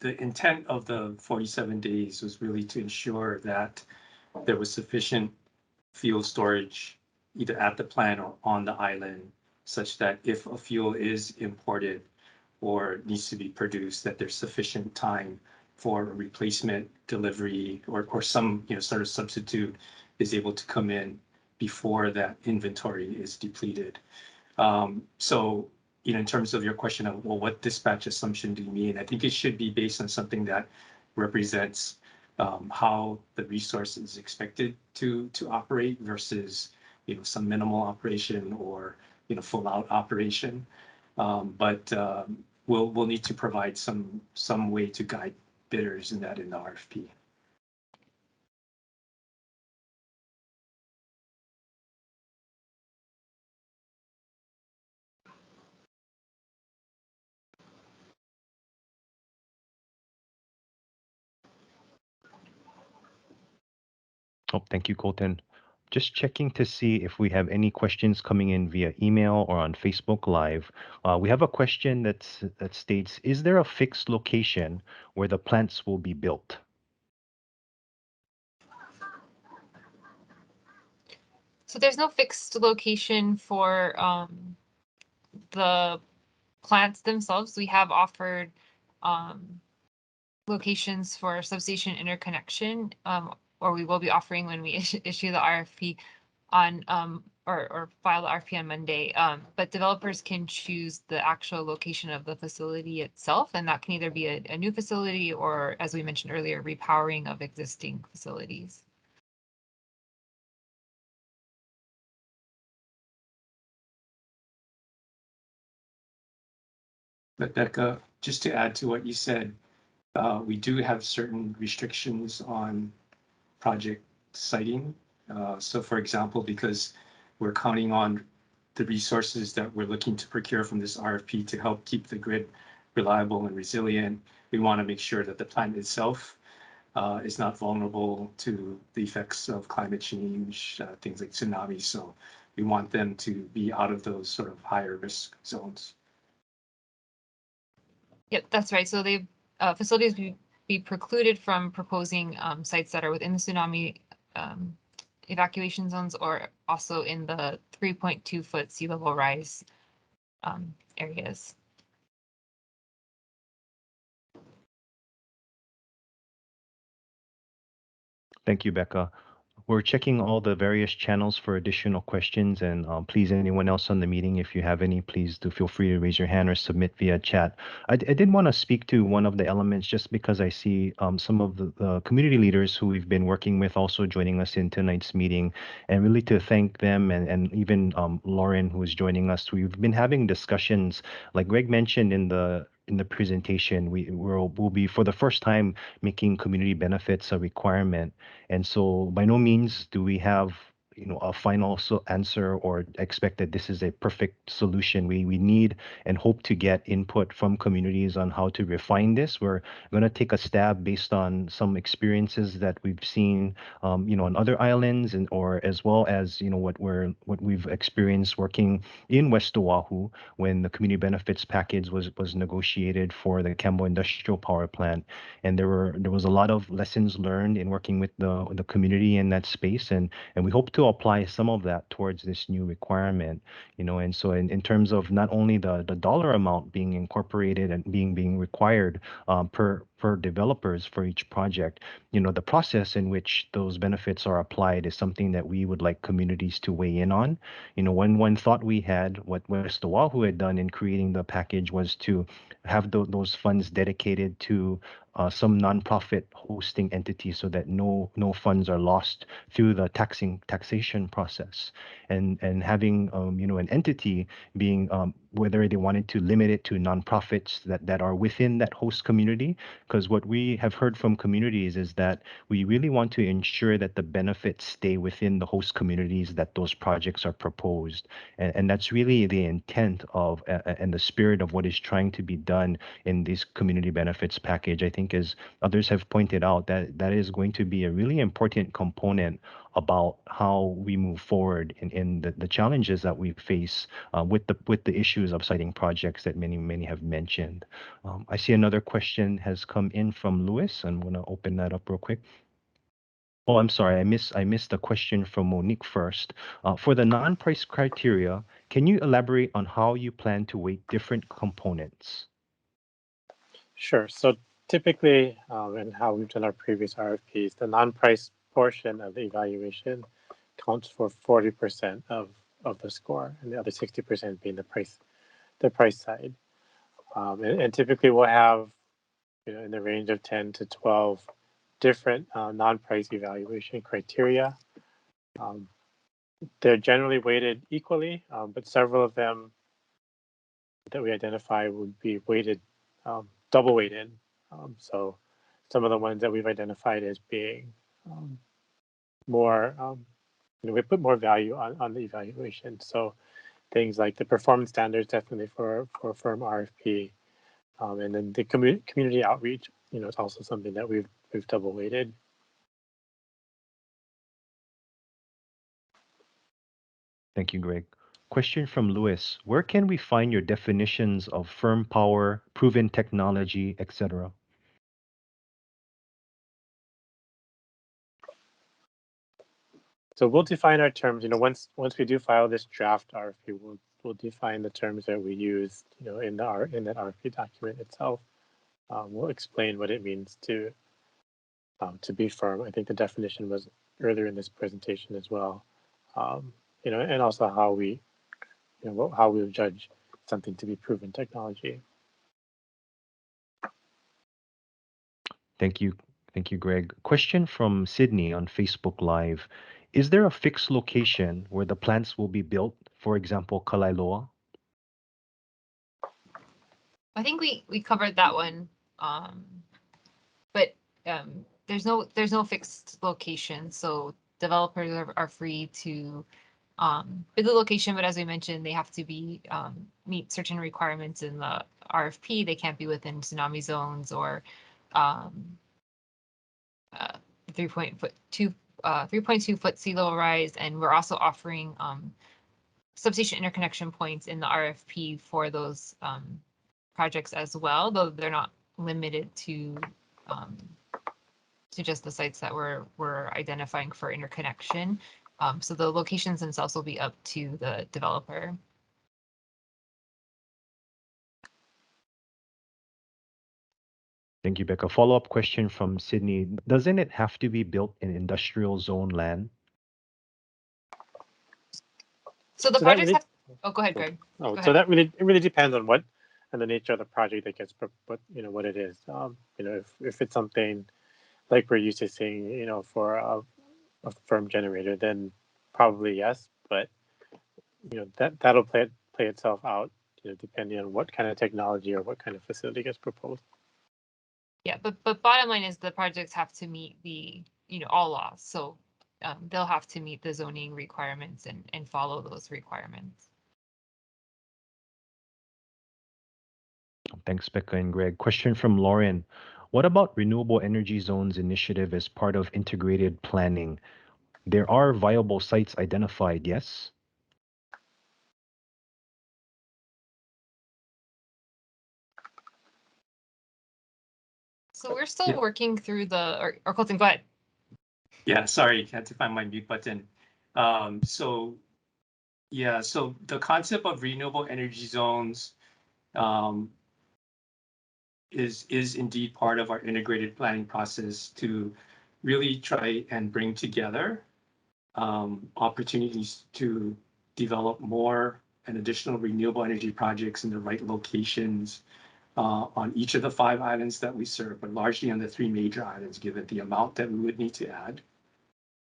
The intent of the 47 days was really to ensure that there was sufficient fuel storage either at the plant or on the island, such that if a fuel is imported or needs to be produced, that there's sufficient time for a replacement delivery or some sort of substitute is able to come in before that inventory is depleted. So in terms of your question of, well, what dispatch assumption do you mean? I think it should be based on something that represents how the resource is expected to operate versus some minimal operation or full out operation. But we'll need to provide some way to guide bidders in the RFP. Oh, thank you, Colton. Just checking to see if we have any questions coming in via email or on Facebook Live. We have a question that states, is there a fixed location where the plants will be built? So there's no fixed location for the plants themselves. We have offered locations for substation interconnection, or we will be offering when we issue the RFP on or file the RFP on Monday. But developers can choose the actual location of the facility itself, and that can either be a new facility or, as we mentioned earlier, repowering of existing facilities. But Becca, just to add to what you said, we do have certain restrictions on project siting. So for example, because we're counting on the resources that we're looking to procure from this RFP to help keep the grid reliable and resilient, we want to make sure that the plant itself is not vulnerable to the effects of climate change, things like tsunamis. So we want them to be out of those sort of higher risk zones. Yep, that's right. So they facilities be precluded from proposing sites that are within the tsunami evacuation zones or also in the 3.2 foot sea level rise areas. Thank you, Becca. We're checking all the various channels for additional questions, and please, anyone else on the meeting, if you have any, please do feel free to raise your hand or submit via chat. I did want to speak to one of the elements just because I see some of the community leaders who we've been working with also joining us in tonight's meeting, and really to thank them and even Lauren, who is joining us. We've been having discussions, like Greg mentioned in the presentation, we'll be for the first time making community benefits a requirement. And so by no means do we have, a final answer or expect that this is a perfect solution. We need and hope to get input from communities on how to refine this. We're going to take a stab based on some experiences that we've seen, on other islands, and or as well as what we've experienced working in West Oahu when the community benefits package was negotiated for the Kembo Industrial Power Plant. And there was a lot of lessons learned in working with the community in that space, and we hope to apply some of that towards this new requirement. And so in terms of not only the dollar amount being incorporated and being required per developers for each project, the process in which those benefits are applied is something that we would like communities to weigh in on. One thought we had, what West Oahu had done in creating the package, was to have those funds dedicated to some nonprofit hosting entity so that no funds are lost through the taxation process, and having an entity being whether they wanted to limit it to nonprofits that are within that host community, because what we have heard from communities is that we really want to ensure that the benefits stay within the host communities that those projects are proposed, and that's really the intent of and the spirit of what is trying to be done in this community benefits package. I think, as others have pointed out, that is going to be a really important component about how we move forward in the challenges that we face with the issues of siting projects that many have mentioned. I see another question has come in from Lewis. I'm going to open that up real quick. Oh, I'm sorry. I missed the question from Monique first. For the non-price criteria, can you elaborate on how you plan to weight different components? Sure. So typically, and how we've done our previous RFPs, the non-price portion of the evaluation counts for 40% of the score, and the other 60% being the price side. And typically, we'll have in the range of 10 to 12 different non-price evaluation criteria. They're generally weighted equally, but several of them that we identify would be weighted double weighted. So some of the ones that we've identified as being more, we put more value on the evaluation. So things like the performance standards, definitely for a firm RFP, and then the community outreach, it's also something that we've double weighted. Thank you, Greg. Question from Lewis. Where can we find your definitions of firm power, proven technology, etc.? So we'll define our terms. Once we do file this draft RFP, we'll define the terms that we use. In that RFP document itself, we'll explain what it means to be firm. I think the definition was earlier in this presentation as well. And also how we judge something to be proven technology. Thank you. Thank you, Greg. Question from Sydney on Facebook Live. Is there a fixed location where the plants will be built, for example, Kalailoa? I think we covered that one. But there's no fixed location, so developers are free to pick the location, but as we mentioned, they have to be meet certain requirements in the RFP. They can't be within tsunami zones or 3.2 foot sea level rise, and we're also offering substation interconnection points in the RFP for those projects as well, though they're not limited to just the sites that we're identifying for interconnection. So the locations themselves will be up to the developer. Thank you, Becca. Follow-up question from Sydney. Doesn't it have to be built in industrial zone land? So the So that projects really- have. Oh, go ahead, Greg. Oh, Go so ahead. it really depends on what and the nature of the project that gets, what what it is. If it's something like we're used to seeing, for a firm generator, then probably yes. But that'll play itself out, depending on what kind of technology or what kind of facility gets proposed. Yeah, but bottom line is the projects have to meet the all laws, so they'll have to meet the zoning requirements and follow those requirements. Thanks, Becca and Greg. Question from Lauren. What about renewable energy zones initiative as part of integrated planning? There are viable sites identified, yes? So we're still Yeah. working through or Colton, go ahead. Yeah, sorry, had to find my mute button. So the concept of renewable energy zones is indeed part of our integrated planning process to really try and bring together opportunities to develop more and additional renewable energy projects in the right locations on each of the 5 islands that we serve, but largely on the 3 major islands, given the amount that we would need to add,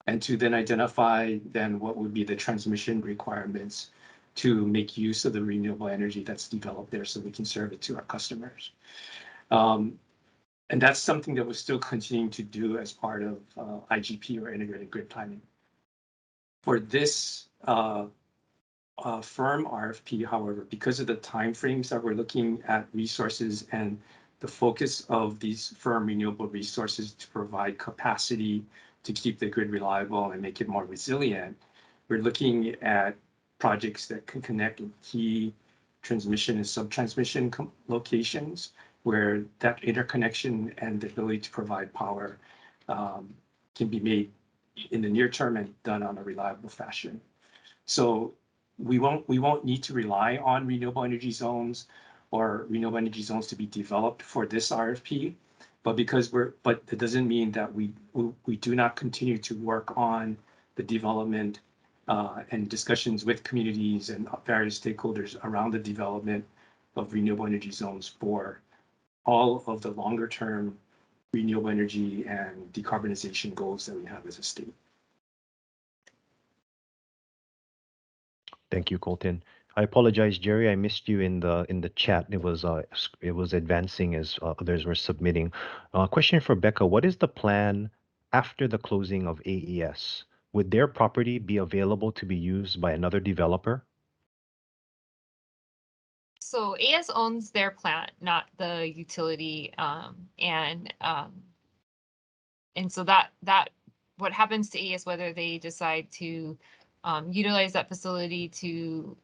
and to then identify then what would be the transmission requirements to make use of the renewable energy that's developed there so we can serve it to our customers. And that's something that we're still continuing to do as part of IGP, or integrated grid planning. For this firm RFP, however, because of the timeframes that we're looking at resources and the focus of these firm renewable resources to provide capacity to keep the grid reliable and make it more resilient, we're looking at projects that can connect key transmission and sub-transmission locations where that interconnection and the ability to provide power can be made in the near term and done on a reliable fashion. So we won't need to rely on renewable energy zones or renewable energy zones to be developed for this RFP, but it doesn't mean that we do not continue to work on the development and discussions with communities and various stakeholders around the development of renewable energy zones for all of the longer term renewable energy and decarbonization goals that we have as a state. Thank you, Colton. I apologize, Jerry. I missed you in the chat. It was advancing as others were submitting. Question for Becca: what is the plan after the closing of AES? Would their property be available to be used by another developer? So AES owns their plant, not the utility, and so that what happens to AES, whether they decide to utilize that facility to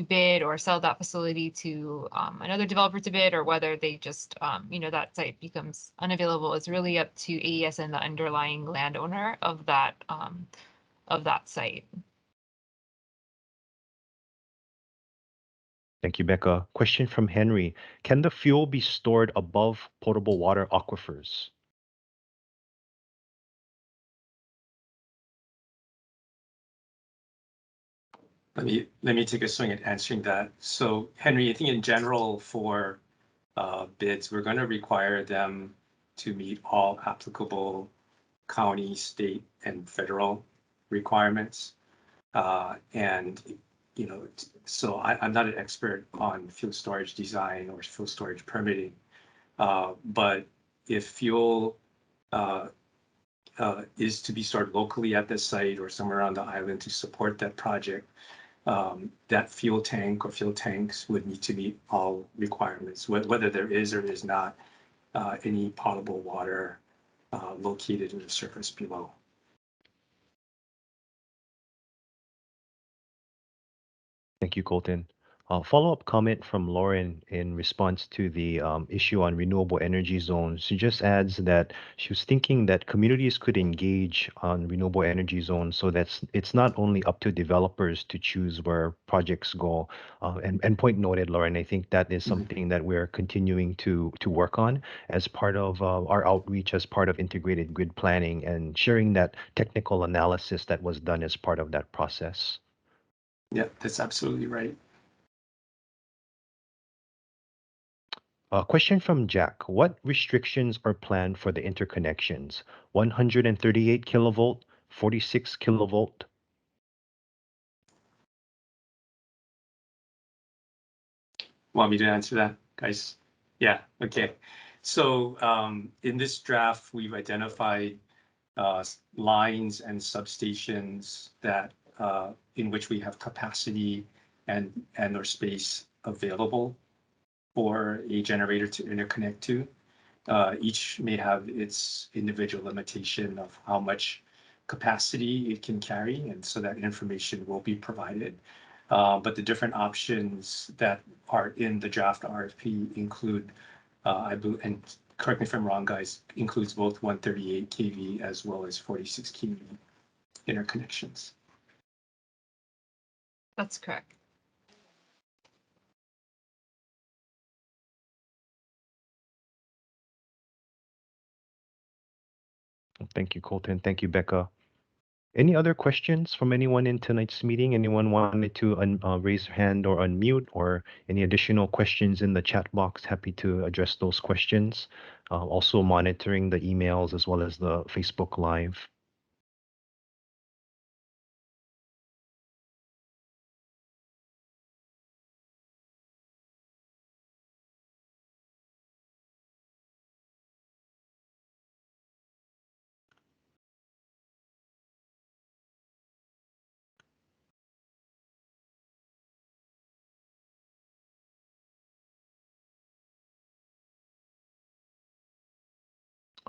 bid or sell that facility to another developer to bid, or whether they just that site becomes unavailable, is really up to AES and the underlying landowner of that site. Thank you, Becca. Question from Henry: can the fuel be stored above potable water aquifers? Let me take a swing at answering that. So Henry, I think in general for bids, we're going to require them to meet all applicable county, state, and federal requirements. And so I'm not an expert on fuel storage design or fuel storage permitting, but if fuel is to be stored locally at the site or somewhere on the island to support that project, that fuel tank or fuel tanks would need to meet all requirements, whether there is or is not any potable water located in the surface below. Thank you, Colton. Follow-up comment from Lauren in response to the issue on renewable energy zones. She just adds that she was thinking that communities could engage on renewable energy zones so that's it's not only up to developers to choose where projects go. And point noted, Lauren, I think that is something that we're continuing to work on as part of our outreach, as part of integrated grid planning and sharing that technical analysis that was done as part of that process. Yeah, that's absolutely right. A question from Jack. What restrictions are planned for the interconnections? 138 kilovolt, 46 kilovolt. Want me to answer that, guys? Yeah, okay. So in this draft, we've identified lines and substations that in which we have capacity and or space available for a generator to interconnect to. Each may have its individual limitation of how much capacity it can carry, and so that information will be provided. But the different options that are in the draft RFP include, I believe, and correct me if I'm wrong, guys, includes both 138 kV as well as 46 kV interconnections. That's correct. Thank you, Colton. Thank you, Becca. Any other questions from anyone in tonight's meeting? Anyone wanted to raise their hand or unmute, or any additional questions in the chat box? Happy to address those questions. Also monitoring the emails as well as the Facebook Live.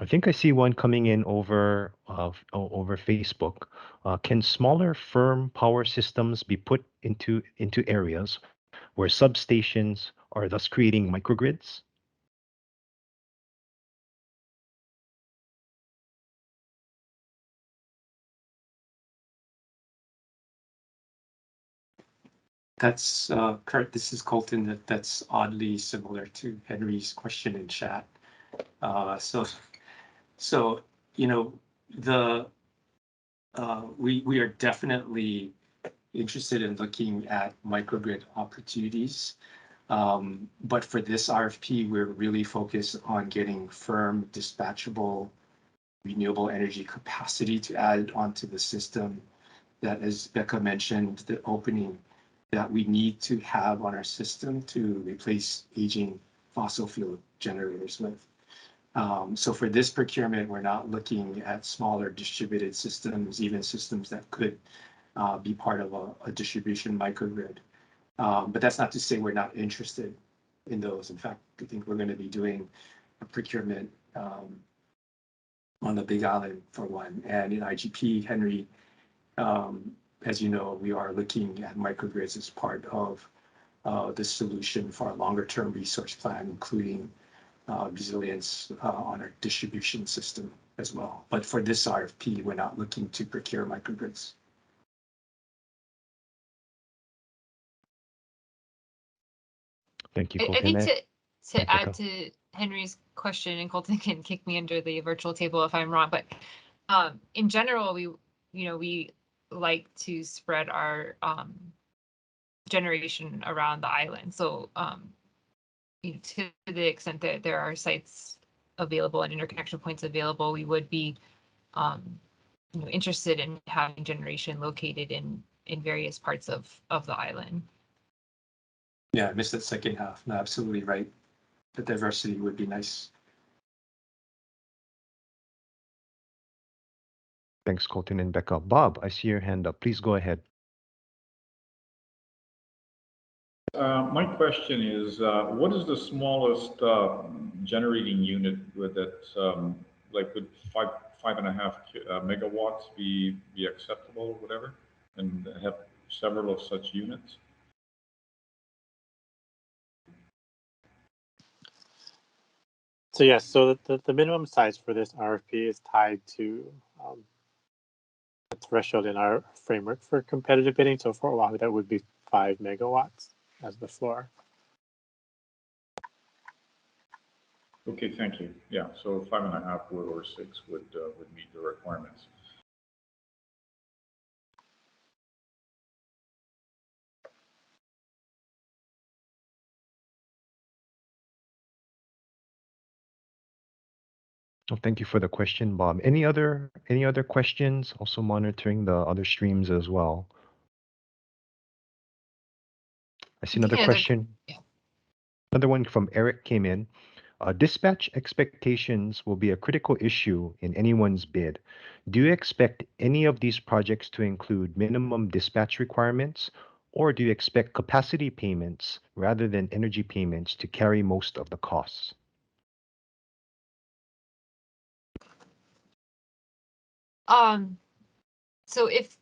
I think I see one coming in over over Facebook. Can smaller firm power systems be put into areas where substations are thus creating microgrids? That's Kurt, this is Colton. That's oddly similar to Henry's question in chat. So you know, the we are definitely interested in looking at microgrid opportunities. But for this RFP, we're really focused on getting firm, dispatchable, renewable energy capacity to add onto the system. That, as Becca mentioned, the opening that we need to have on our system to replace aging fossil fuel generators with. So for this procurement, we're not looking at smaller distributed systems, even systems that could be part of a distribution microgrid. But that's not to say we're not interested in those. In fact, I think we're going to be doing a procurement on the Big Island for one. And in IGP, Henry, as you know, we are looking at microgrids as part of the solution for our longer term resource plan, including resilience on our distribution system as well. But for this RFP, we're not looking to procure microgrids. Thank you, I Colton. think to Becca. add to Henry's question, and Colton can kick me under the virtual table if I'm wrong, but in general, we like to spread our generation around the island. So to the extent that there are sites available and interconnection points available, we would be interested in having generation located in in various parts of the island. Yeah, I missed that second half. No, absolutely right. The diversity would be nice. Thanks, Colton and Becca. Bob, I see your hand up. Please go ahead. My question is, what is the smallest generating unit with it? Like, would 5.5 megawatts be acceptable, or whatever, and have several of such units? So yes, so the minimum size for this RFP is tied to a threshold in our framework for competitive bidding. So for Oahu, that would be 5 megawatts as the floor. Okay, thank you. Yeah, so 5.5 or 6 would meet the requirements. Well, thank you for the question, Bob. Any other questions? Also monitoring the other streams as well. I see another Yeah, question. yeah. Another one from Eric came in. Dispatch expectations will be a critical issue in anyone's bid. Do you expect any of these projects to include minimum dispatch requirements, or do you expect capacity payments rather than energy payments to carry most of the costs? So if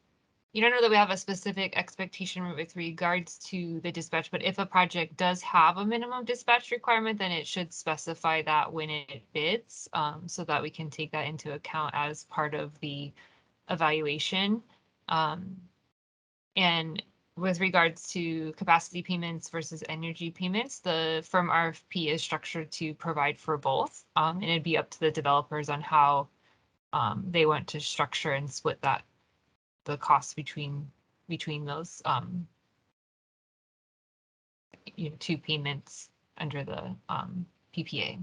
you don't know that we have a specific expectation with regards to the dispatch, but if a project does have a minimum dispatch requirement, then it should specify that when it bids, so that we can take that into account as part of the evaluation. And with regards to capacity payments versus energy payments, the firm RFP is structured to provide for both, and it'd be up to the developers on how they want to structure and split the costs between those two payments under the PPA.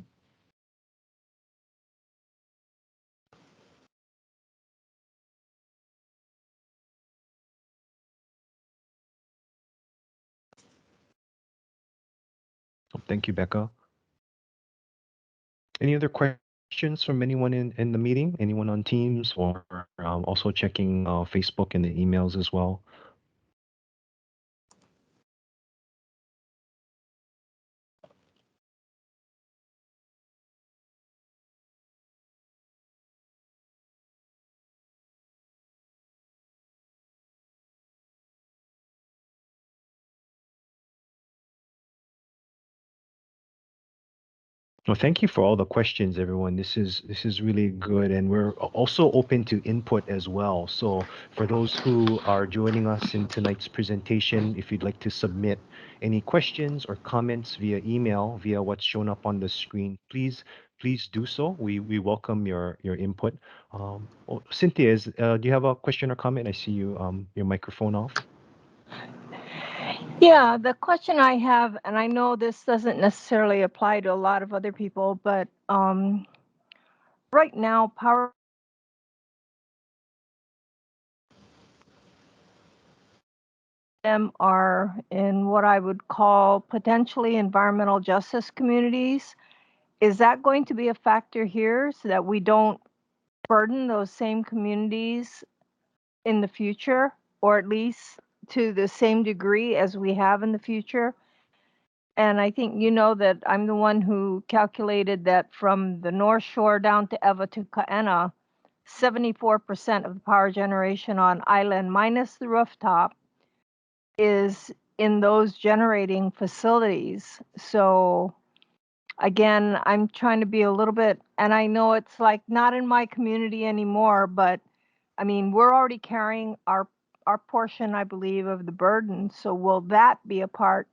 Thank you, Becca. Any other questions from anyone in the meeting? Anyone on Teams, or also checking Facebook and the emails as well? Well, thank you for all the questions, everyone. This is really good, and we're also open to input as well. So for those who are joining us in tonight's presentation, if you'd like to submit any questions or comments via email, via what's shown up on the screen, please do so. We welcome your input. Cynthia, do you have a question or comment? I see you your microphone off. Yeah, the question I have, and I know this doesn't necessarily apply to a lot of other people, but right now, power them are in what I would call potentially environmental justice communities. Is that going to be a factor here so that we don't burden those same communities in the future, or at least to the same degree as we have in the future? And I think you know that I'm the one who calculated that from the North Shore down to Ewa to Ka'ena, 74% of the power generation on island minus the rooftop is in those generating facilities. So again, I'm trying to be a little bit, and I know it's like not in my community anymore, but I mean, we're already carrying our portion, I believe, of the burden. So will that be a part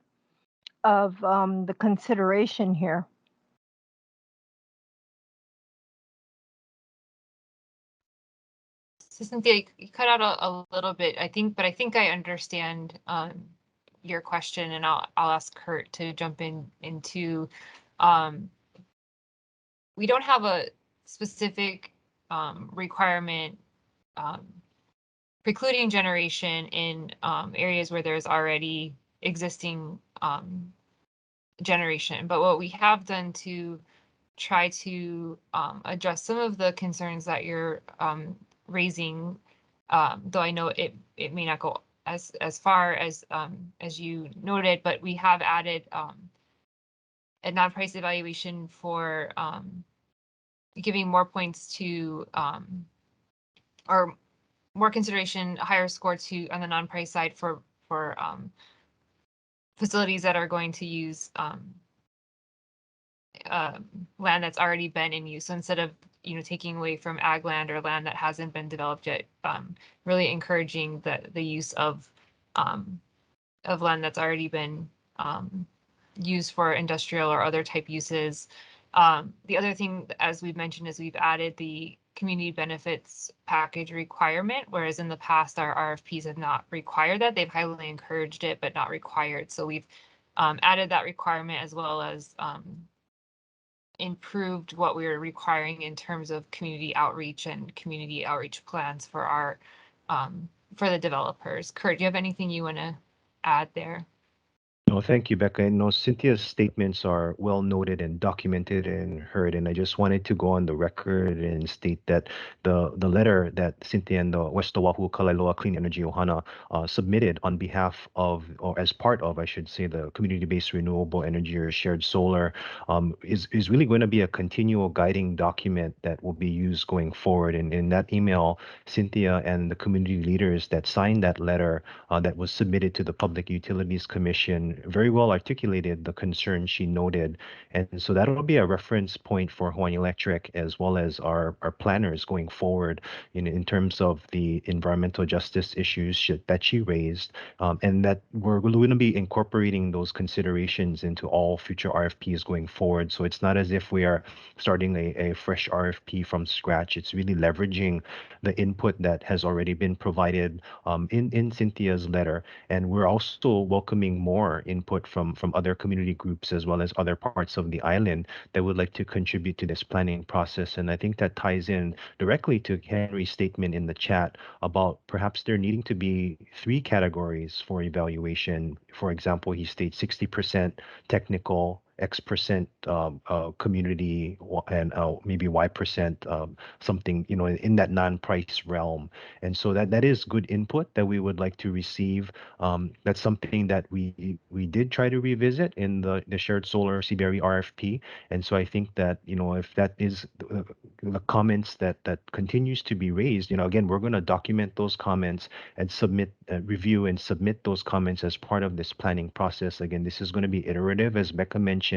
of the consideration here? So Cynthia, you cut out a little bit, I think, but I think I understand your question, and I'll ask Kurt to jump into. We don't have a specific requirement precluding generation in areas where there's already existing generation. But what we have done to try to address some of the concerns that you're raising, though I know it may not go as far as you noted, but we have added a non-price evaluation for giving more points to or more consideration, higher score to on the non-price side for facilities that are going to use land that's already been in use. So instead of taking away from ag land or land that hasn't been developed yet, really encouraging the use of land that's already been used for industrial or other type uses. The other thing, as we've mentioned, is we've added the community benefits package requirement, whereas in the past our RFPs have not required that. They've highly encouraged it, but not required. So we've added that requirement, as well as improved what we were requiring in terms of community outreach and community outreach plans for our for the developers. Kurt, do you have anything you want to add there? No, thank you, Becca. No, Cynthia's statements are well noted and documented and heard. And I just wanted to go on the record and state that the letter that Cynthia and the West Oahu Kalaeloa Clean Energy Ohana submitted on behalf of, or as part of, I should say, the community-based renewable energy or shared solar is really going to be a continual guiding document that will be used going forward. And in that email, Cynthia and the community leaders that signed that letter that was submitted to the Public Utilities Commission very well articulated the concerns she noted. And so that'll be a reference point for Hawaiian Electric as well as our planners going forward in terms of the environmental justice issues that she raised, and that we're going to be incorporating those considerations into all future RFPs going forward. So it's not as if we are starting a fresh RFP from scratch. It's really leveraging the input that has already been provided in Cynthia's letter. And we're also welcoming more input from other community groups as well as other parts of the island that would like to contribute to this planning process. And I think that ties in directly to Henry's statement in the chat about perhaps there needing to be 3 categories for evaluation. For example, he states 60% technical, X% community, and maybe Y% something, in that non-price realm. And so that is good input that we would like to receive. That's something that we did try to revisit in the shared solar CBRE RFP. And so I think that, if that is the comments that continues to be raised, again, we're going to document those comments and review and submit those comments as part of this planning process. Again, this is going to be iterative, as Becca mentioned.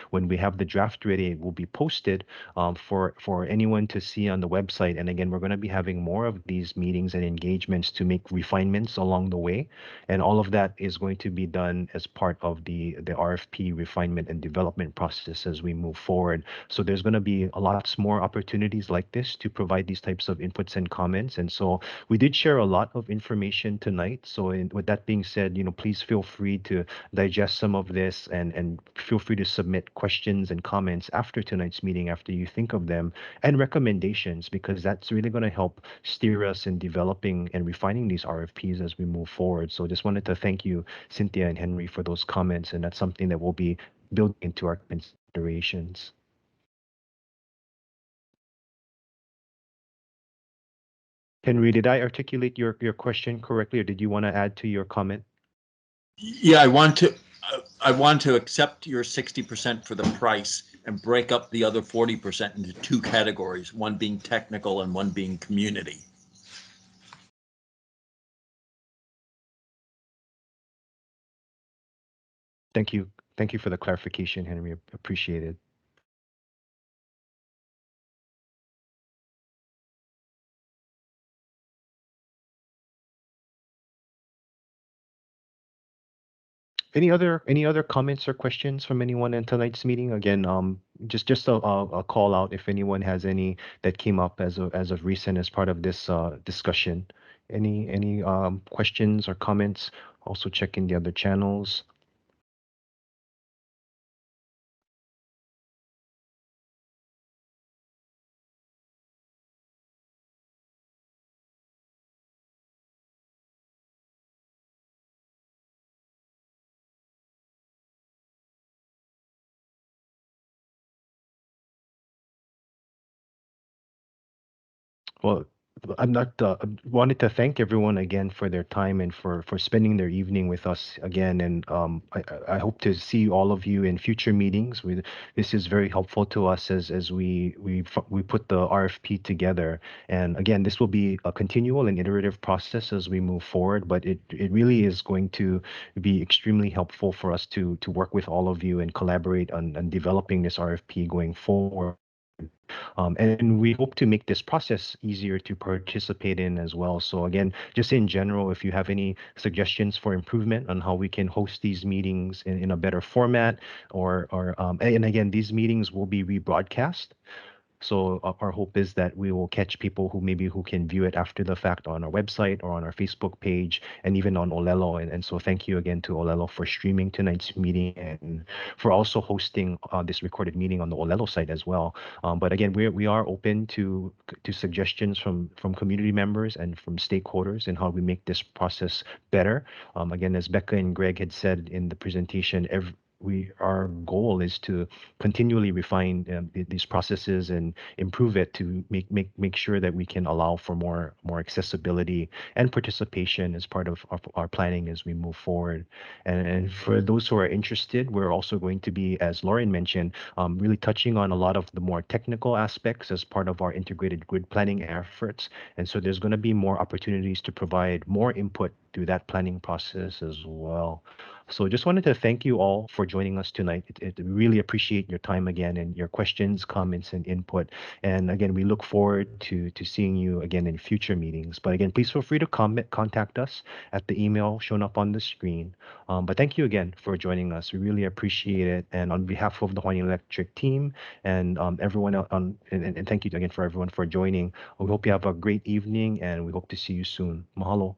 When we have the draft ready, it will be posted for anyone to see on the website. And again, we're going to be having more of these meetings and engagements to make refinements along the way. And all of that is going to be done as part of the RFP refinement and development process as we move forward. So there's going to be a lots more opportunities like this to provide these types of inputs and comments. And so we did share a lot of information tonight. So with that being said, please feel free to digest some of this and feel free to submit questions and comments after tonight's meeting, after you think of them, and recommendations, because that's really going to help steer us in developing and refining these RFPs as we move forward. So just wanted to thank you, Cynthia and Henry, for those comments, and that's something that we'll be building into our considerations. Henry, did I articulate your question correctly, or did you want to add to your comment? Yeah, I want to accept your 60% for the price and break up the other 40% into 2 categories, one being technical and one being community. Thank you. Thank you for the clarification, Henry. Appreciate it. Any other comments or questions from anyone in tonight's meeting? Again, just a call out if anyone has any that came up as of recent as part of this discussion. Any questions or comments? Also checking the other channels. Well, I'm not. Wanted to thank everyone again for their time and for spending their evening with us again. And I hope to see all of you in future meetings. This is very helpful to us as we put the RFP together. And again, this will be a continual and iterative process as we move forward. But it really is going to be extremely helpful for us to work with all of you and collaborate on developing this RFP going forward. And we hope to make this process easier to participate in as well. So again, just in general, if you have any suggestions for improvement on how we can host these meetings in a better format, and again, these meetings will be rebroadcast. So our hope is that we will catch people who can view it after the fact on our website or on our Facebook page and even on Olelo. And so thank you again to Olelo for streaming tonight's meeting and for also hosting this recorded meeting on the Olelo site as well. But again, we are open to suggestions from community members and from stakeholders and how we make this process better. Again, as Becca and Greg had said in the presentation, our goal is to continually refine these processes and improve it to make sure that we can allow for more accessibility and participation as part of our planning as we move forward. And for those who are interested, we're also going to be, as Lauren mentioned, really touching on a lot of the more technical aspects as part of our integrated grid planning efforts. And so there's going to be more opportunities to provide more input through that planning process as well. So just wanted to thank you all for joining us tonight. Really appreciate your time again and your questions, comments, and input. And again, we look forward to seeing you again in future meetings. But again, please feel free to contact us at the email shown up on the screen. But thank you again for joining us. We really appreciate it. And on behalf of the Hawaiian Electric team and everyone and thank you again for everyone for joining. We hope you have a great evening and we hope to see you soon. Mahalo.